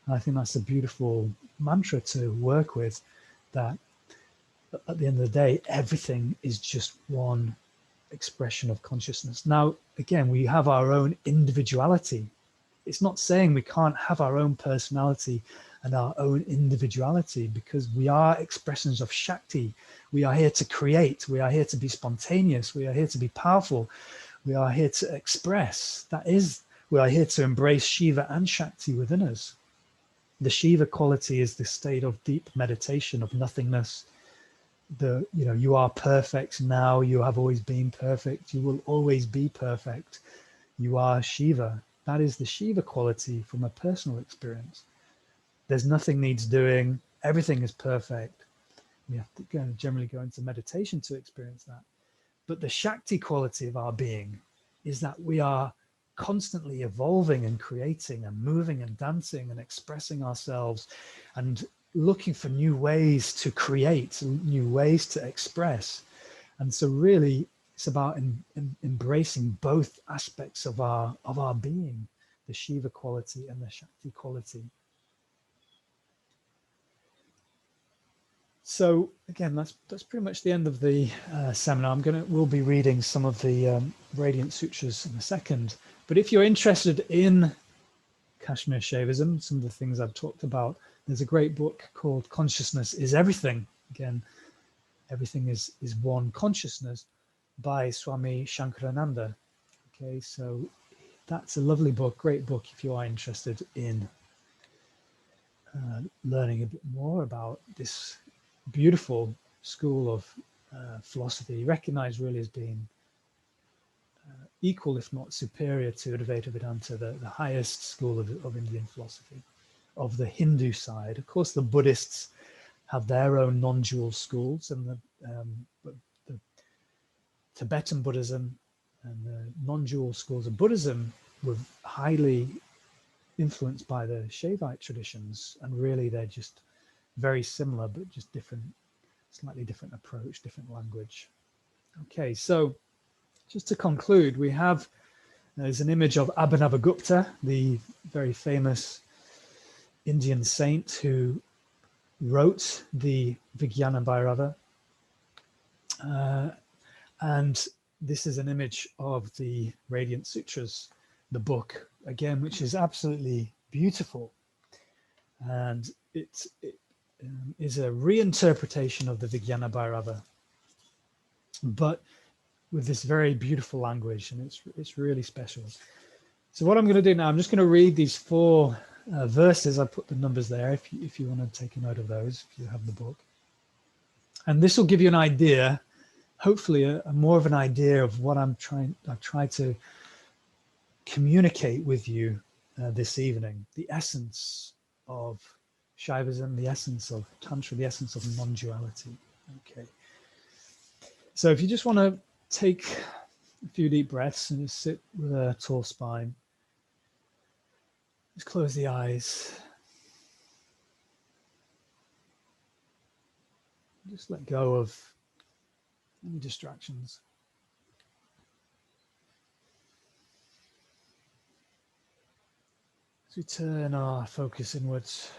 And I think that's a beautiful mantra to work with, that at the end of the day, everything is just one expression of consciousness. Now, again, we have our own individuality. It's not saying we can't have our own personality and our own individuality, because we are expressions of Shakti. We are here to create. We are here to be spontaneous. We are here to be powerful. We are here to express. That is, we are here to embrace Shiva and Shakti within us. The Shiva quality is the state of deep meditation, of nothingness. You are perfect now. You have always been perfect. You will always be perfect. You are Shiva. That is the Shiva quality from a personal experience. There's nothing needs doing. Everything is perfect. We have to generally go into meditation to experience that. But the Shakti quality of our being is that we are constantly evolving and creating and moving and dancing and expressing ourselves and looking for new ways to create, new ways to express. And so really it's about embracing both aspects of our being, the Shiva quality and the Shakti quality. So again, that's pretty much the end of the seminar. We'll be reading some of the Radiant Sutras in a second. But if you're interested in Kashmir Shaivism, some of the things I've talked about, there's a great book called Consciousness is Everything. Again, everything is one consciousness, by Swami Shankarananda. Okay, so that's a lovely book, great book if you are interested in learning a bit more about this beautiful school of philosophy, recognized really as being equal, if not superior, to Advaita Vedanta, the highest school of Indian philosophy, of the Hindu side. Of course, the Buddhists have their own non-dual schools, and the Tibetan Buddhism and the non-dual schools of Buddhism were highly influenced by the Shaivite traditions, and really they're just very similar, but just different, slightly different approach, different language. Okay, so just to conclude, we have, there's an image of Abhinavagupta, the very famous Indian saint who wrote the Vijnana Bhairava. And this is an image of the Radiant Sutras, the book, again, which is absolutely beautiful. And it is a reinterpretation of the Vijnana Bhairava, but with this very beautiful language, and it's really special. So what I'm going to do now, I'm just going to read these 4 verses. I put the numbers there if you want to take a note of those, if you have the book. And this will give you an idea, hopefully a more of an idea of what I've tried to communicate with you this evening, the essence of Shaivism, the essence of Tantra, the essence of non-duality. Okay. So if you just want to take A few deep breaths and just sit with a tall spine. Just close the eyes. Just let go of any distractions. As we turn our focus inwards,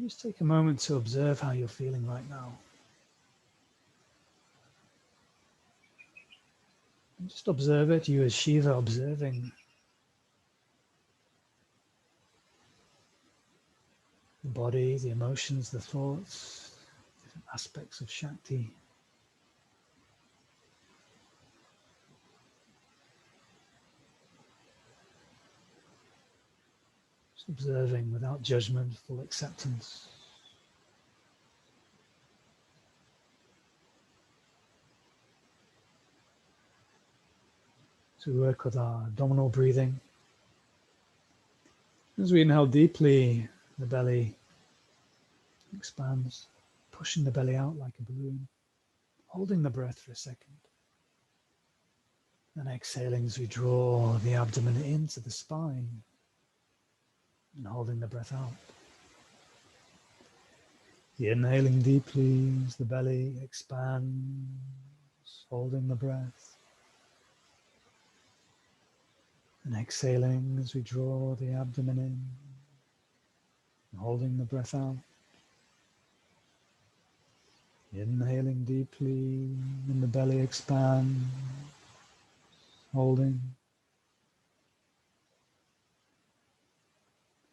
just take a moment to observe how you're feeling right now. And just observe it, you as Shiva observing the body, the emotions, the thoughts, different aspects of Shakti. Just observing without judgment, full acceptance. So we work with our abdominal breathing. As we inhale deeply, the belly expands, pushing the belly out like a balloon, holding the breath for a second. And exhaling as we draw the abdomen into the spine and holding the breath out. Inhaling deeply as the belly expands, holding the breath. And exhaling as we draw the abdomen in and holding the breath out. Inhaling deeply and the belly expands, holding.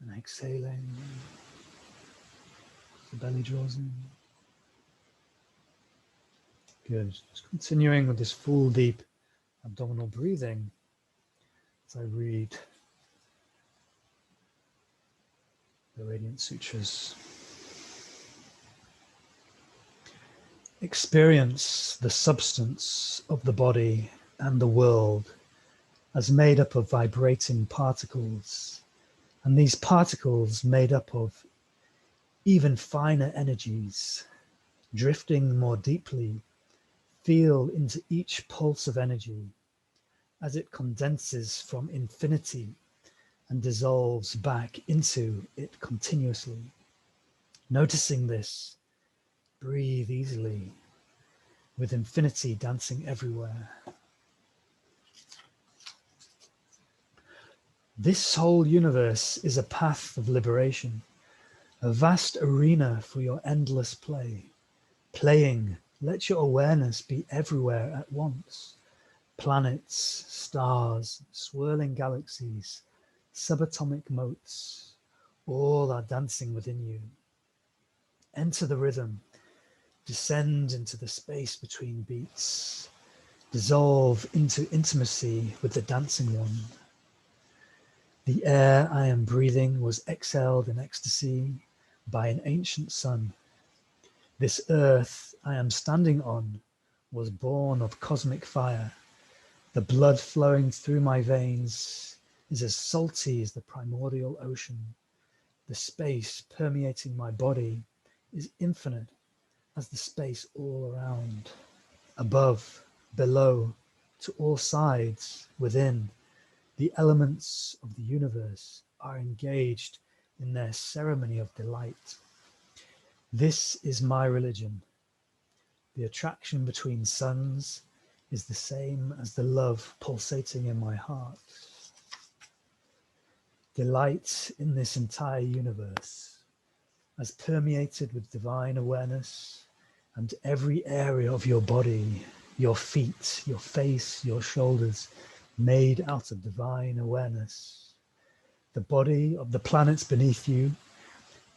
And exhaling as the belly draws in. Good. Just continuing with this full, deep abdominal breathing as I read the Radiant Sutras. Experience the substance of the body and the world as made up of vibrating particles, and these particles made up of even finer energies. Drifting more deeply, feel into each pulse of energy as it condenses from infinity and dissolves back into it continuously. Noticing this, breathe easily, with infinity dancing everywhere. This whole universe is a path of liberation, a vast arena for your endless play. Playing, let your awareness be everywhere at once. Planets, stars, swirling galaxies, subatomic motes, all are dancing within you. Enter the rhythm, descend into the space between beats, dissolve into intimacy with the dancing one. The air I am breathing was exhaled in ecstasy by an ancient sun. This earth I am standing on was born of cosmic fire. The blood flowing through my veins is as salty as the primordial ocean. The space permeating my body is infinite as the space all around, above, below, to all sides, within. The elements of the universe are engaged in their ceremony of delight. This is my religion. The attraction between suns is the same as the love pulsating in my heart. Delight in this entire universe, as permeated with divine awareness, and every area of your body, your feet, your face, your shoulders, made out of divine awareness. The body of the planets beneath you,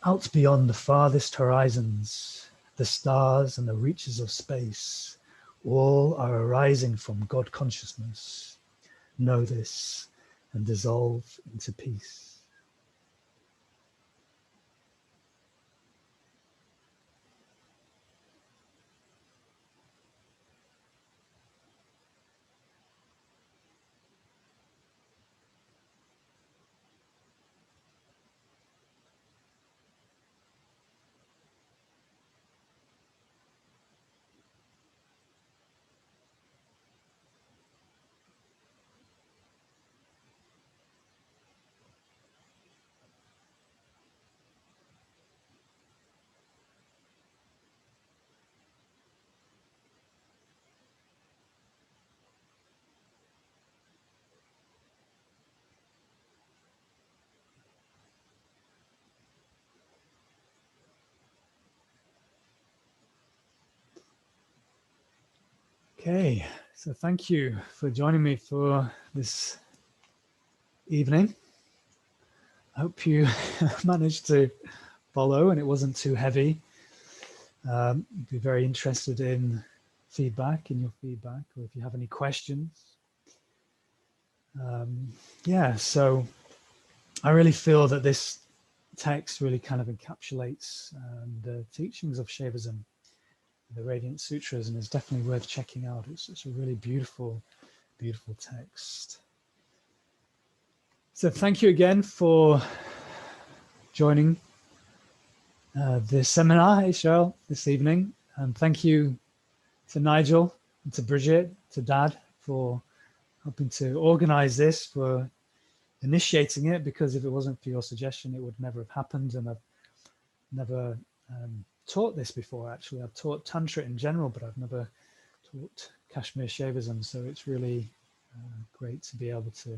out beyond the farthest horizons, the stars and the reaches of space, all are arising from God consciousness. Know this and dissolve into peace. Okay, so thank you for joining me for this evening. I hope you managed to follow and it wasn't too heavy. I'd be very interested in feedback, or if you have any questions. Yeah, so I really feel that this text really kind of encapsulates the teachings of Shaivism, the Radiant Sutras, and it's definitely worth checking out. It's a really beautiful, beautiful text. So thank you again for joining this seminar, Israel, this evening. And thank you to Nigel, and to Bridget, to Dad for helping to organize this, for initiating it, because if it wasn't for your suggestion, it would never have happened. And I've never taught this before, actually. I've taught Tantra in general, but I've never taught Kashmir Shaivism. So it's really great to be able to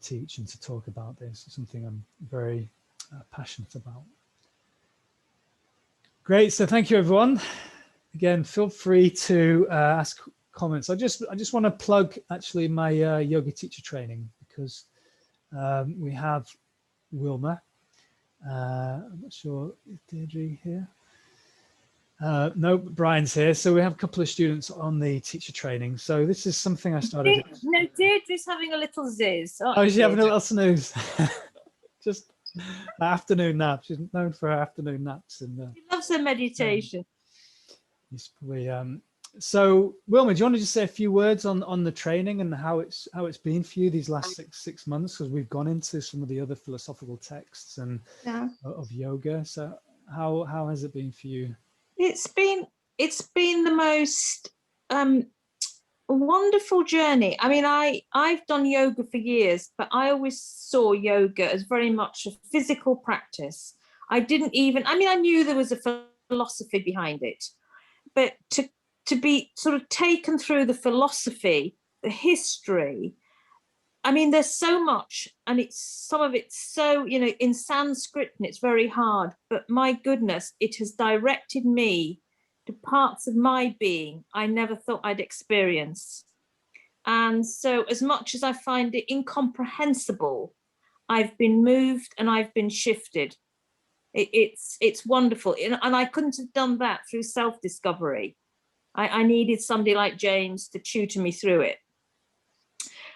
teach and to talk about this. It's something I'm very passionate about. Great, so thank you everyone. Again, feel free to ask comments. I just want to plug actually my yoga teacher training, because we have Wilma. I'm not sure if Deirdre here. No, Brian's here. So we have a couple of students on the teacher training. So this is something I started. No, Deirdre's having a little ziz. Oh, is she having a little snooze? Just an afternoon nap. She's known for her afternoon naps. And she loves her meditation. So Wilma, do you want to just say a few words on the training and how it's been for you these last six months? Because we've gone into some of the other philosophical texts and of yoga. So how has it been for you? It's been the most wonderful journey. I mean, I've done yoga for years, but I always saw yoga as very much a physical practice. I knew there was a philosophy behind it, but to be sort of taken through the philosophy, the history, I mean, there's so much, and some of it's so, in Sanskrit, and it's very hard, but my goodness, it has directed me to parts of my being I never thought I'd experience. And so as much as I find it incomprehensible, I've been moved and I've been shifted. It's wonderful. And I couldn't have done that through self-discovery. I needed somebody like James to tutor me through it.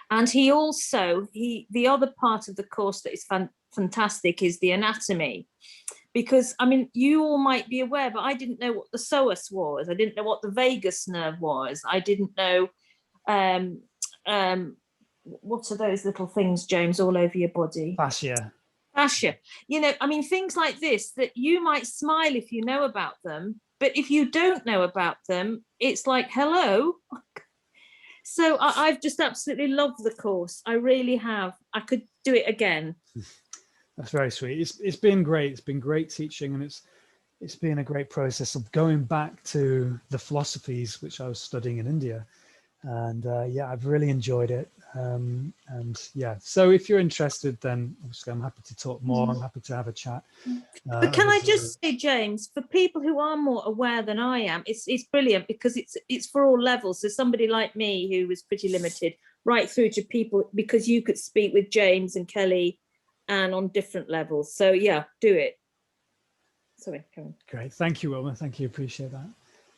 And the other part of the course that is fantastic is the anatomy. Because, I mean, you all might be aware, but I didn't know what the psoas was. I didn't know what the vagus nerve was. I didn't know, what are those little things, James, all over your body? Fascia. Fascia. I mean, things like this that you might smile if you know about them, but if you don't know about them, it's like, hello. So I've just absolutely loved the course. I really have. I could do it again. That's very sweet. It's been great. It's been great teaching, and it's been a great process of going back to the philosophies which I was studying in India. And yeah, I've really enjoyed it. And yeah, so if you're interested, then obviously I'm happy to talk more. I'm happy to have a chat. But can I just say, James, for people who are more aware than I am, it's brilliant, because it's for all levels. So somebody like me who was pretty limited, right through to people, because you could speak with James and Kelly and on different levels. So yeah, do it. Sorry, come on. Great. Thank you, Wilma. Thank you. Appreciate that.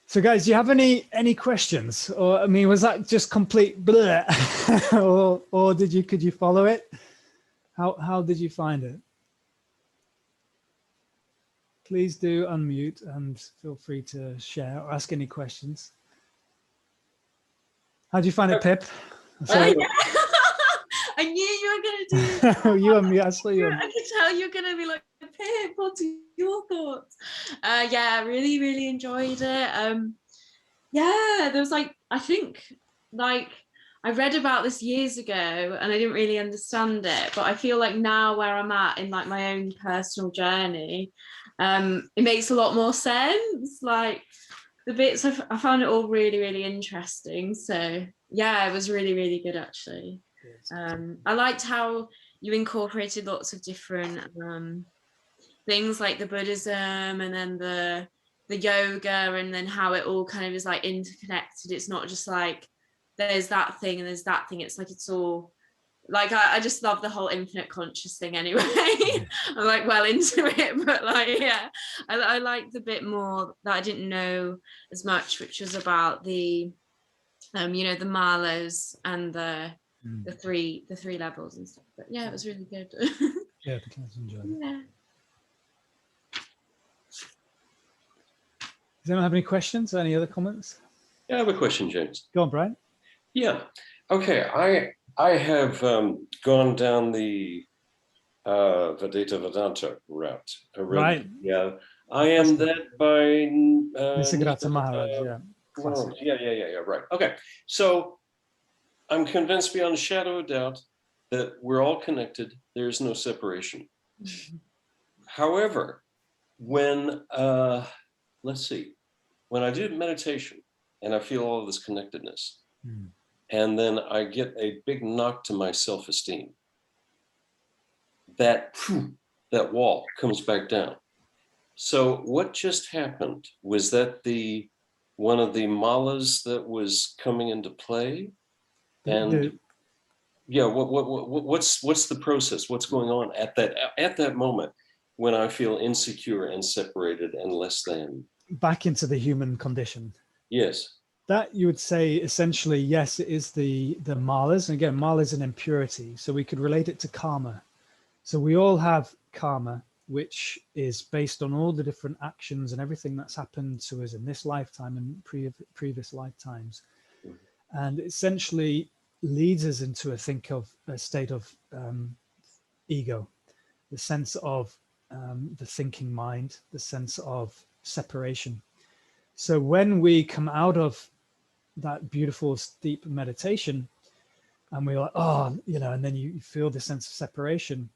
So guys, do you have any questions? Or, I mean, was that just complete blur? or could you follow it? How did you find it? Please do unmute and feel free to share or ask any questions. How do you find it, Pip? I knew you were going to do that. You and me, I saw you. I could tell you're going to be like, Pip, what's your thoughts? Yeah, really, really enjoyed it. Yeah, there was I think I read about this years ago and I didn't really understand it, but I feel like now where I'm at in my own personal journey, it makes a lot more sense. Like the bits I found it all really, really interesting. So yeah, it was really, really good actually. I liked how you incorporated lots of different things like the Buddhism and then the the yoga, and then how it all kind of is like interconnected. It's not just like there's that thing and there's that thing. It's like it's all like I just love the whole infinite conscious thing anyway. I'm like well into it, but like yeah, I like the bit more that I didn't know as much, which was about the you know, the malas and the three levels and stuff. But yeah, it was really good. Yeah, the kids enjoyed it. Yeah. Does anyone have any questions or any other comments? Yeah, I have a question, James. Go on, Brian. Yeah. Okay. I have gone down the Vedanta Vedanta route. Right. Yeah. I am that by Nisargadatta Maharaj, yeah. Well, yeah. Right. Okay. So I'm convinced beyond a shadow of doubt that we're all connected. There's no separation. However, when let's see, when I do meditation and I feel all of this connectedness, and then I get a big knock to my self-esteem, that wall comes back down. So what just happened? Was that one of the malas that was coming into play? And yeah, what's the process? What's going on at that moment when I feel insecure and separated and less than? Back into the human condition. Yes. That you would say essentially, yes, it is the malas. And again, mala is an impurity. So we could relate it to karma. So we all have karma, which is based on all the different actions and everything that's happened to us in this lifetime and previous lifetimes. And essentially leads us into a state of ego, the sense of the thinking mind, the sense of separation. So when we come out of that beautiful deep meditation and we're like, oh, you know, and then you feel the sense of separation,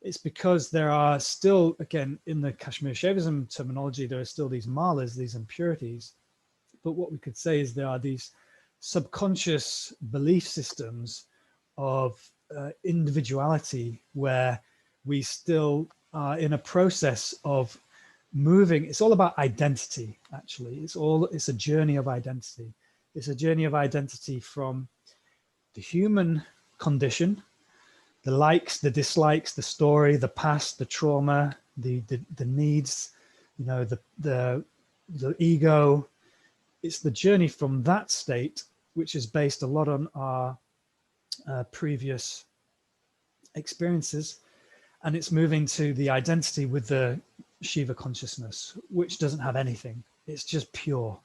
it's because there are still, again, in the Kashmir Shaivism terminology, there are still these malas, these impurities. But what we could say is there are these subconscious belief systems of individuality where we still are in a process of moving. It's all about identity, actually. It's a journey of identity. It's a journey of identity from the human condition, the likes, the dislikes, the story, the past, the trauma, the needs, you know, the ego. It's the journey from that state, which is based a lot on our previous experiences, and it's moving to the identity with the Shiva consciousness, which doesn't have anything. It's just pure.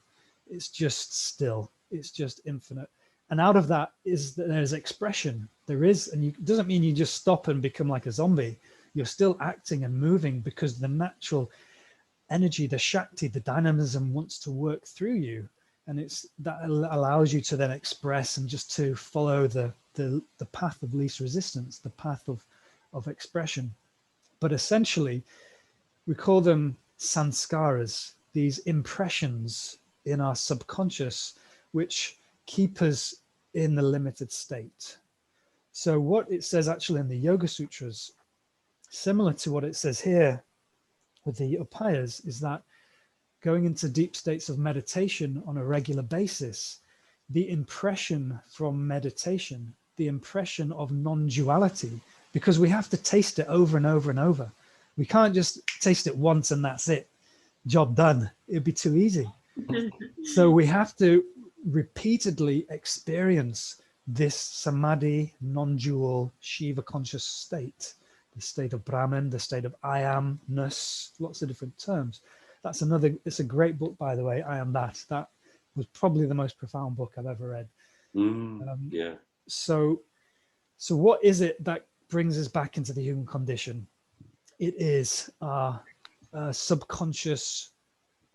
It's just still. It's just infinite. And out of that there's expression. There is, and it doesn't mean you just stop and become like a zombie. You're still acting and moving because the natural energy, the Shakti, the dynamism wants to work through you. And that allows you to then express and just to follow the path of least resistance, the path of expression. But essentially, we call them sanskaras, these impressions in our subconscious, which keep us in the limited state. So what it says actually in the Yoga Sutras, similar to what it says here with the Upayas, is that going into deep states of meditation on a regular basis, the impression from meditation, the impression of non-duality, because we have to taste it over and over and over. We can't just taste it once and that's it, job done. It'd be too easy. So we have to repeatedly experience this samadhi, non-dual Shiva conscious state, the state of Brahman, the state of I amness, lots of different terms. It's a great book, by the way, I Am That. That was probably the most profound book I've ever read. Yeah. So what is it that brings us back into the human condition? It is our subconscious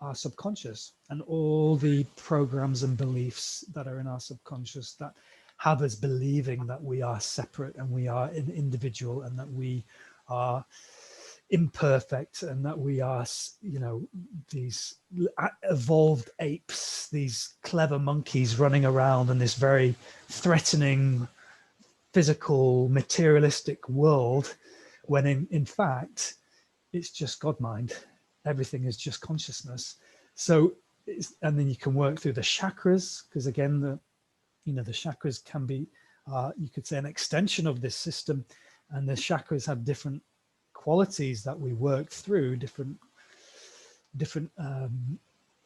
and all the programs and beliefs that are in our subconscious that have us believing that we are separate and we are an individual and that we are imperfect and that we are, you know, these evolved apes, these clever monkeys running around in this very threatening physical materialistic world, when in fact it's just God mind. Everything is just consciousness. So, and then you can work through the chakras, because again, the chakras can be, you could say, an extension of this system, and the chakras have different qualities that we work through, different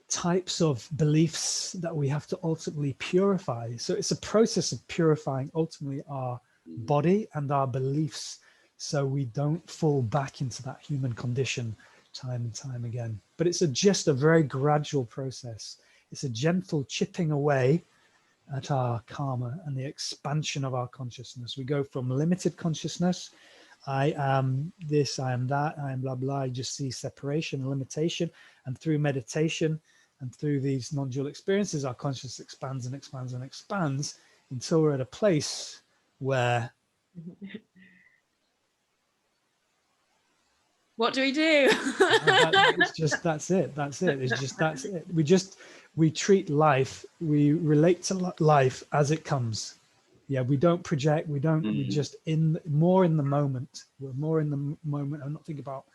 types of beliefs that we have to ultimately purify. So it's a process of purifying ultimately our body and our beliefs, so we don't fall back into that human condition time and time again. But it's just a very gradual process. It's a gentle chipping away at our karma and the expansion of our consciousness. We go from limited consciousness, I am this, I am that, I am blah, blah. You just see separation and limitation. And through meditation and through these non-dual experiences, our consciousness expands and expands and expands until we're at a place where... What do we do? That's it. That's it. We treat life, we relate to life as it comes. Yeah, we don't project, we just more in the moment. We're more in the moment and not think about,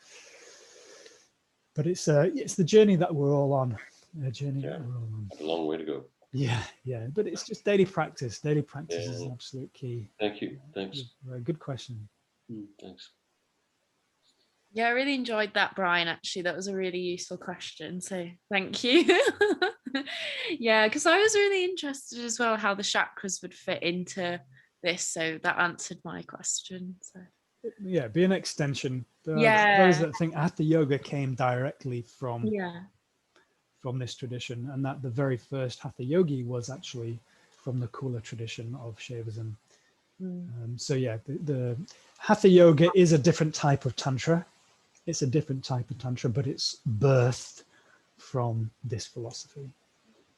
but it's the journey that we're all on. A journey that we're all on. A long way to go. Yeah, but it's just daily practice. Daily practice is an absolute key. Thank you. Thanks. Very good question. Thanks. Yeah, I really enjoyed that, Brian, actually. That was a really useful question. So thank you. Yeah, because I was really interested as well how the chakras would fit into this. So that answered my question. So yeah, be an extension. Those that think Hatha Yoga came directly from this tradition, and that the very first Hatha Yogi was actually from the Kula tradition of Shaivism. So yeah, the Hatha Yoga is a different type of Tantra. It's a different type of Tantra, but it's birthed from this philosophy.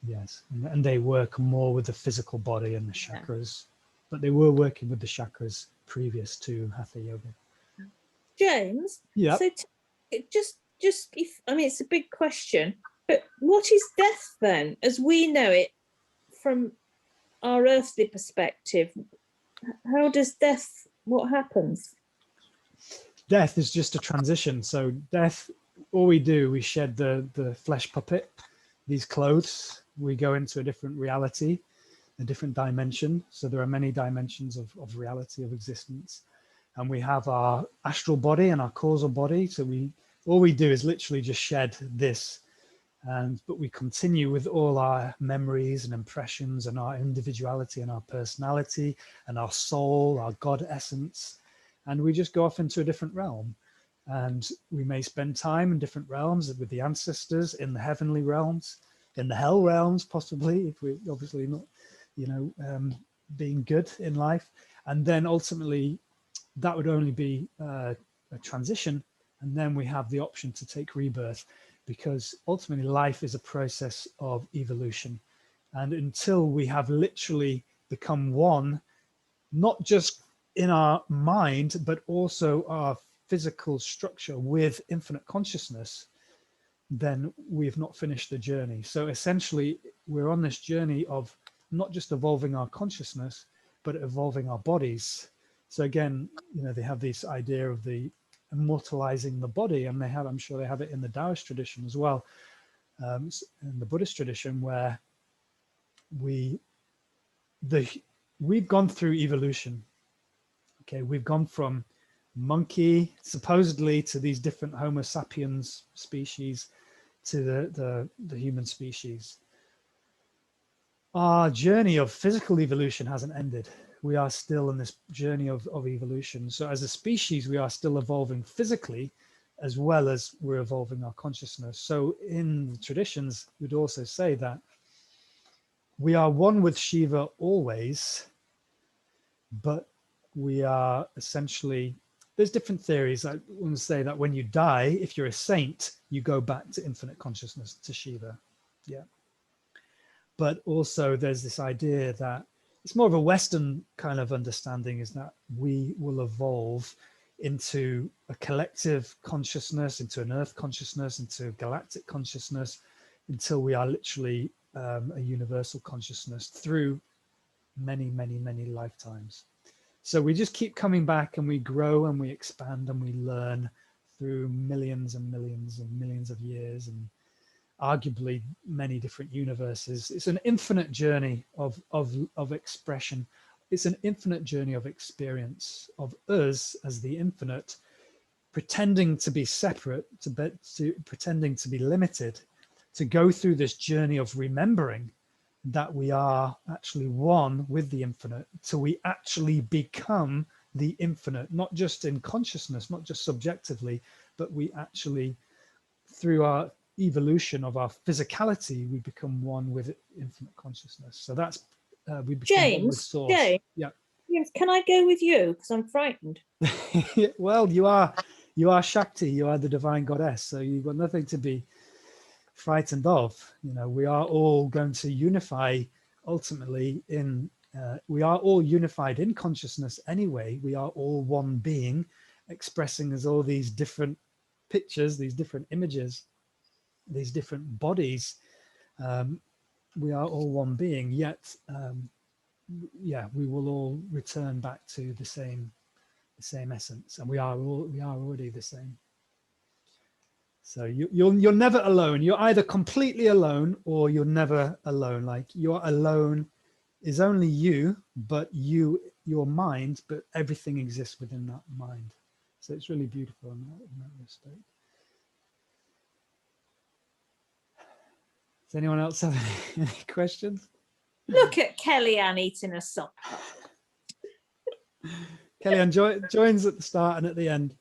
Yes, and they work more with the physical body and the chakras, but they were working with the chakras previous to Hatha Yoga. James, yeah. So just if, I mean, it's a big question, but what is death then, as we know it from our earthly perspective? How does death, what happens? Death is just a transition. So death, all we do, we shed the flesh puppet, these clothes, we go into a different reality, a different dimension. So there are many dimensions of reality, of existence. And we have our astral body and our causal body. So all we do is literally just shed this. But we continue with all our memories and impressions and our individuality and our personality and our soul, our God essence. And we just go off into a different realm. And we may spend time in different realms with the ancestors, in the heavenly realms, in the hell realms, possibly, if we're obviously not, being good in life. And then ultimately, that would only be a transition. And then we have the option to take rebirth, because ultimately life is a process of evolution. And until we have literally become one, not just in our mind, but also our physical structure with infinite consciousness, then we've not finished the journey. So essentially, we're on this journey of not just evolving our consciousness, but evolving our bodies. So again, they have this idea of the immortalizing the body, and I'm sure they have it in the Taoist tradition as well, in the Buddhist tradition, where we've gone through evolution. Okay, we've gone from monkey supposedly to these different Homo sapiens species to the human species. Our journey of physical evolution hasn't ended. We are still in this journey of evolution. So as a species, we are still evolving physically, as well as we're evolving our consciousness. So in the traditions, we'd also say that we are one with Shiva always, but we are essentially, there's different theories. I want to say that when you die, if you're a saint, you go back to infinite consciousness, to Shiva. Yeah. But also there's this idea that it's more of a Western kind of understanding, is that we will evolve into a collective consciousness, into an earth consciousness, into galactic consciousness, until we are literally a universal consciousness through many, many, many lifetimes. So we just keep coming back, and we grow and we expand and we learn through millions and millions and millions of years. And arguably many different universes. It's an infinite journey of expression. It's an infinite journey of experience of us as the infinite, pretending to be separate, to pretending to be limited, to go through this journey of remembering that we are actually one with the infinite, till we actually become the infinite, not just in consciousness, not just subjectively, but we actually, through our evolution of our physicality, we become one with infinite consciousness. So that's we become one with source. Yeah. James, can I go with you? Because I'm frightened. Well, you are Shakti, you are the divine goddess, so you've got nothing to be frightened of. You know, we are all going to unify ultimately in we are all unified in consciousness anyway. We are all one being, expressing as all these different pictures, these different images, these different bodies. We are all one being, yet yeah, we will all return back to the same essence, and we are already the same. So you're never alone. You're either completely alone or you're never alone. Like, you're alone is only you, but your mind, but everything exists within that mind. So it's really beautiful in that respect. Does anyone else have any questions? Look at Kellyanne eating a supper. Kellyanne joins at the start and at the end.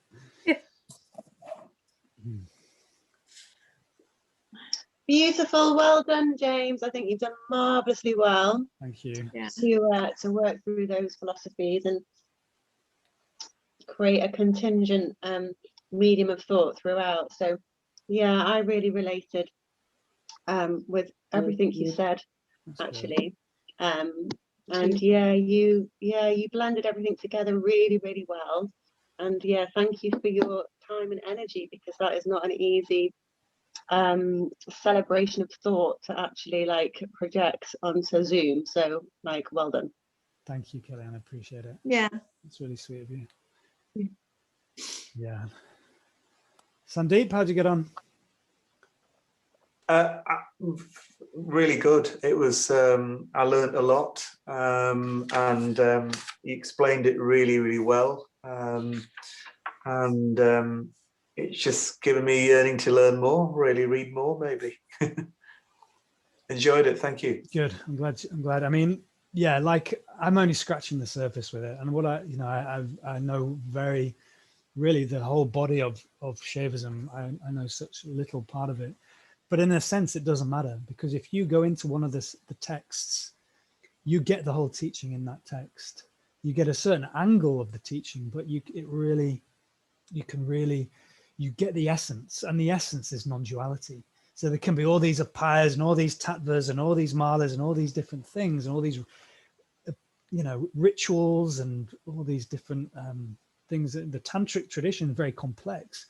Beautiful, well done, James. I think you've done marvelously well. Thank you. Yeah. To work through those philosophies and create a contingent medium of thought throughout. So yeah, I really related with everything you said. That's actually and yeah, you blended everything together really, really well. And yeah, thank you for your time and energy, because that is not an easy celebration of thought to actually like project onto Zoom. So like, well done. Thank you, Kellyanne. I appreciate it. Yeah, it's really sweet of you. Yeah. Sandeep, how'd you get on? Really good. It was I learned a lot, and he explained it really, really well, and it's just given me yearning to learn more, really read more, maybe. Enjoyed it. Thank you. Good. I'm glad. I mean, yeah, like, I'm only scratching the surface with it, and what I know very really the whole body of Shaivism. I know such little part of it, but in a sense it doesn't matter, because if you go into one of the texts, you get the whole teaching in that text. You get a certain angle of the teaching, but you get the essence, and the essence is non-duality. So there can be all these Upayas and all these Tattvas and all these Malas and all these different things and all these rituals and all these different things. The Tantric tradition is very complex,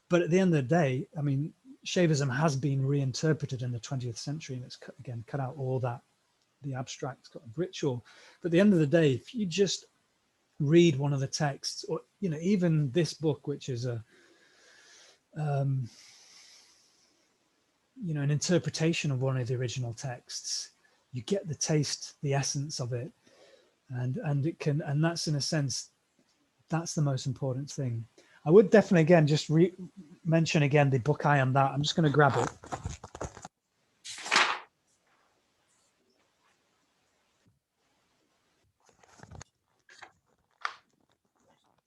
but at the end of the day, I mean, Shaivism has been reinterpreted in the 20th century, and it's cut out all that, the abstract kind of ritual. But at the end of the day, if you just read one of the texts, or even this book, which is a an interpretation of one of the original texts, you get the taste, the essence of it, and it can, and that's, in a sense, that's the most important thing. I would definitely again just mention again the book I Am That. I'm just going to grab it.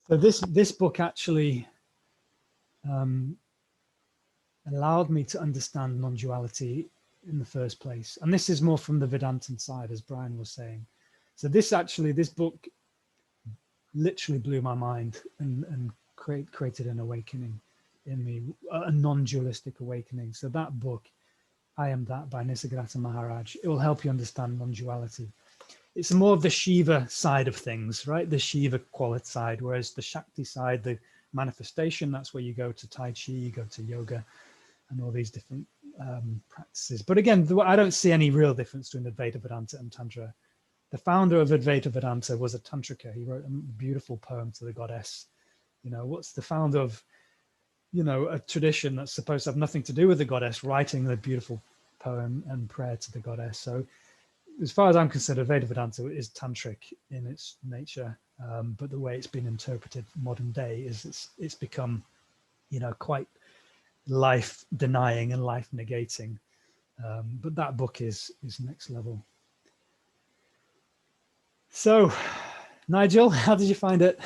So this book actually allowed me to understand non-duality in the first place, and this is more from the Vedantan side, as Brian was saying. So this book literally blew my mind and created an awakening in me, a non-dualistic awakening. So that book, I Am That, by Nisargadatta Maharaj, it will help you understand non-duality. It's more of the Shiva side of things, right? The Shiva quality side, whereas the Shakti side, the manifestation, that's where you go to Tai Chi, you go to yoga and all these different practices. But again, I don't see any real difference between Advaita Vedanta and Tantra. The founder of Advaita Vedanta was a Tantrika. He wrote a beautiful poem to the goddess. What's the founder of, you know, a tradition that's supposed to have nothing to do with the goddess writing the beautiful poem and prayer to the goddess. So as far as I'm concerned, Veda Vedanta is tantric in its nature, but the way it's been interpreted modern day is it's become, you know, quite life denying and life negating. But that book is next level. So, Nigel, how did you find it?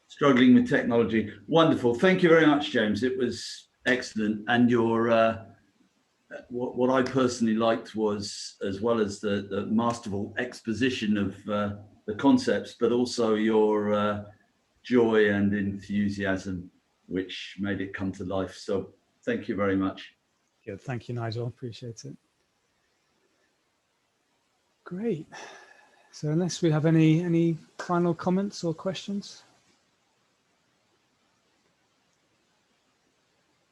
Struggling with technology. Wonderful. Thank you very much, James. It was excellent. And your what I personally liked was, as well as the masterful exposition of the concepts, but also your joy and enthusiasm, which made it come to life. So thank you very much. Good. Thank you, Nigel. Appreciate it. Great. So unless we have any final comments or questions.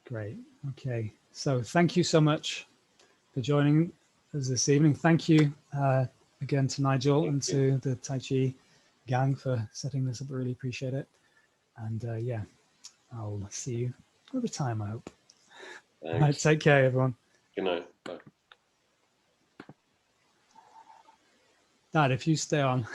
Great. Okay. So thank you so much for joining us this evening. Thank you again to Nigel and to the Tai Chi gang for setting this up. I really appreciate it. And yeah, I'll see you over time, I hope. All right, take care, everyone. Good night. Bye. Dad, if you stay on.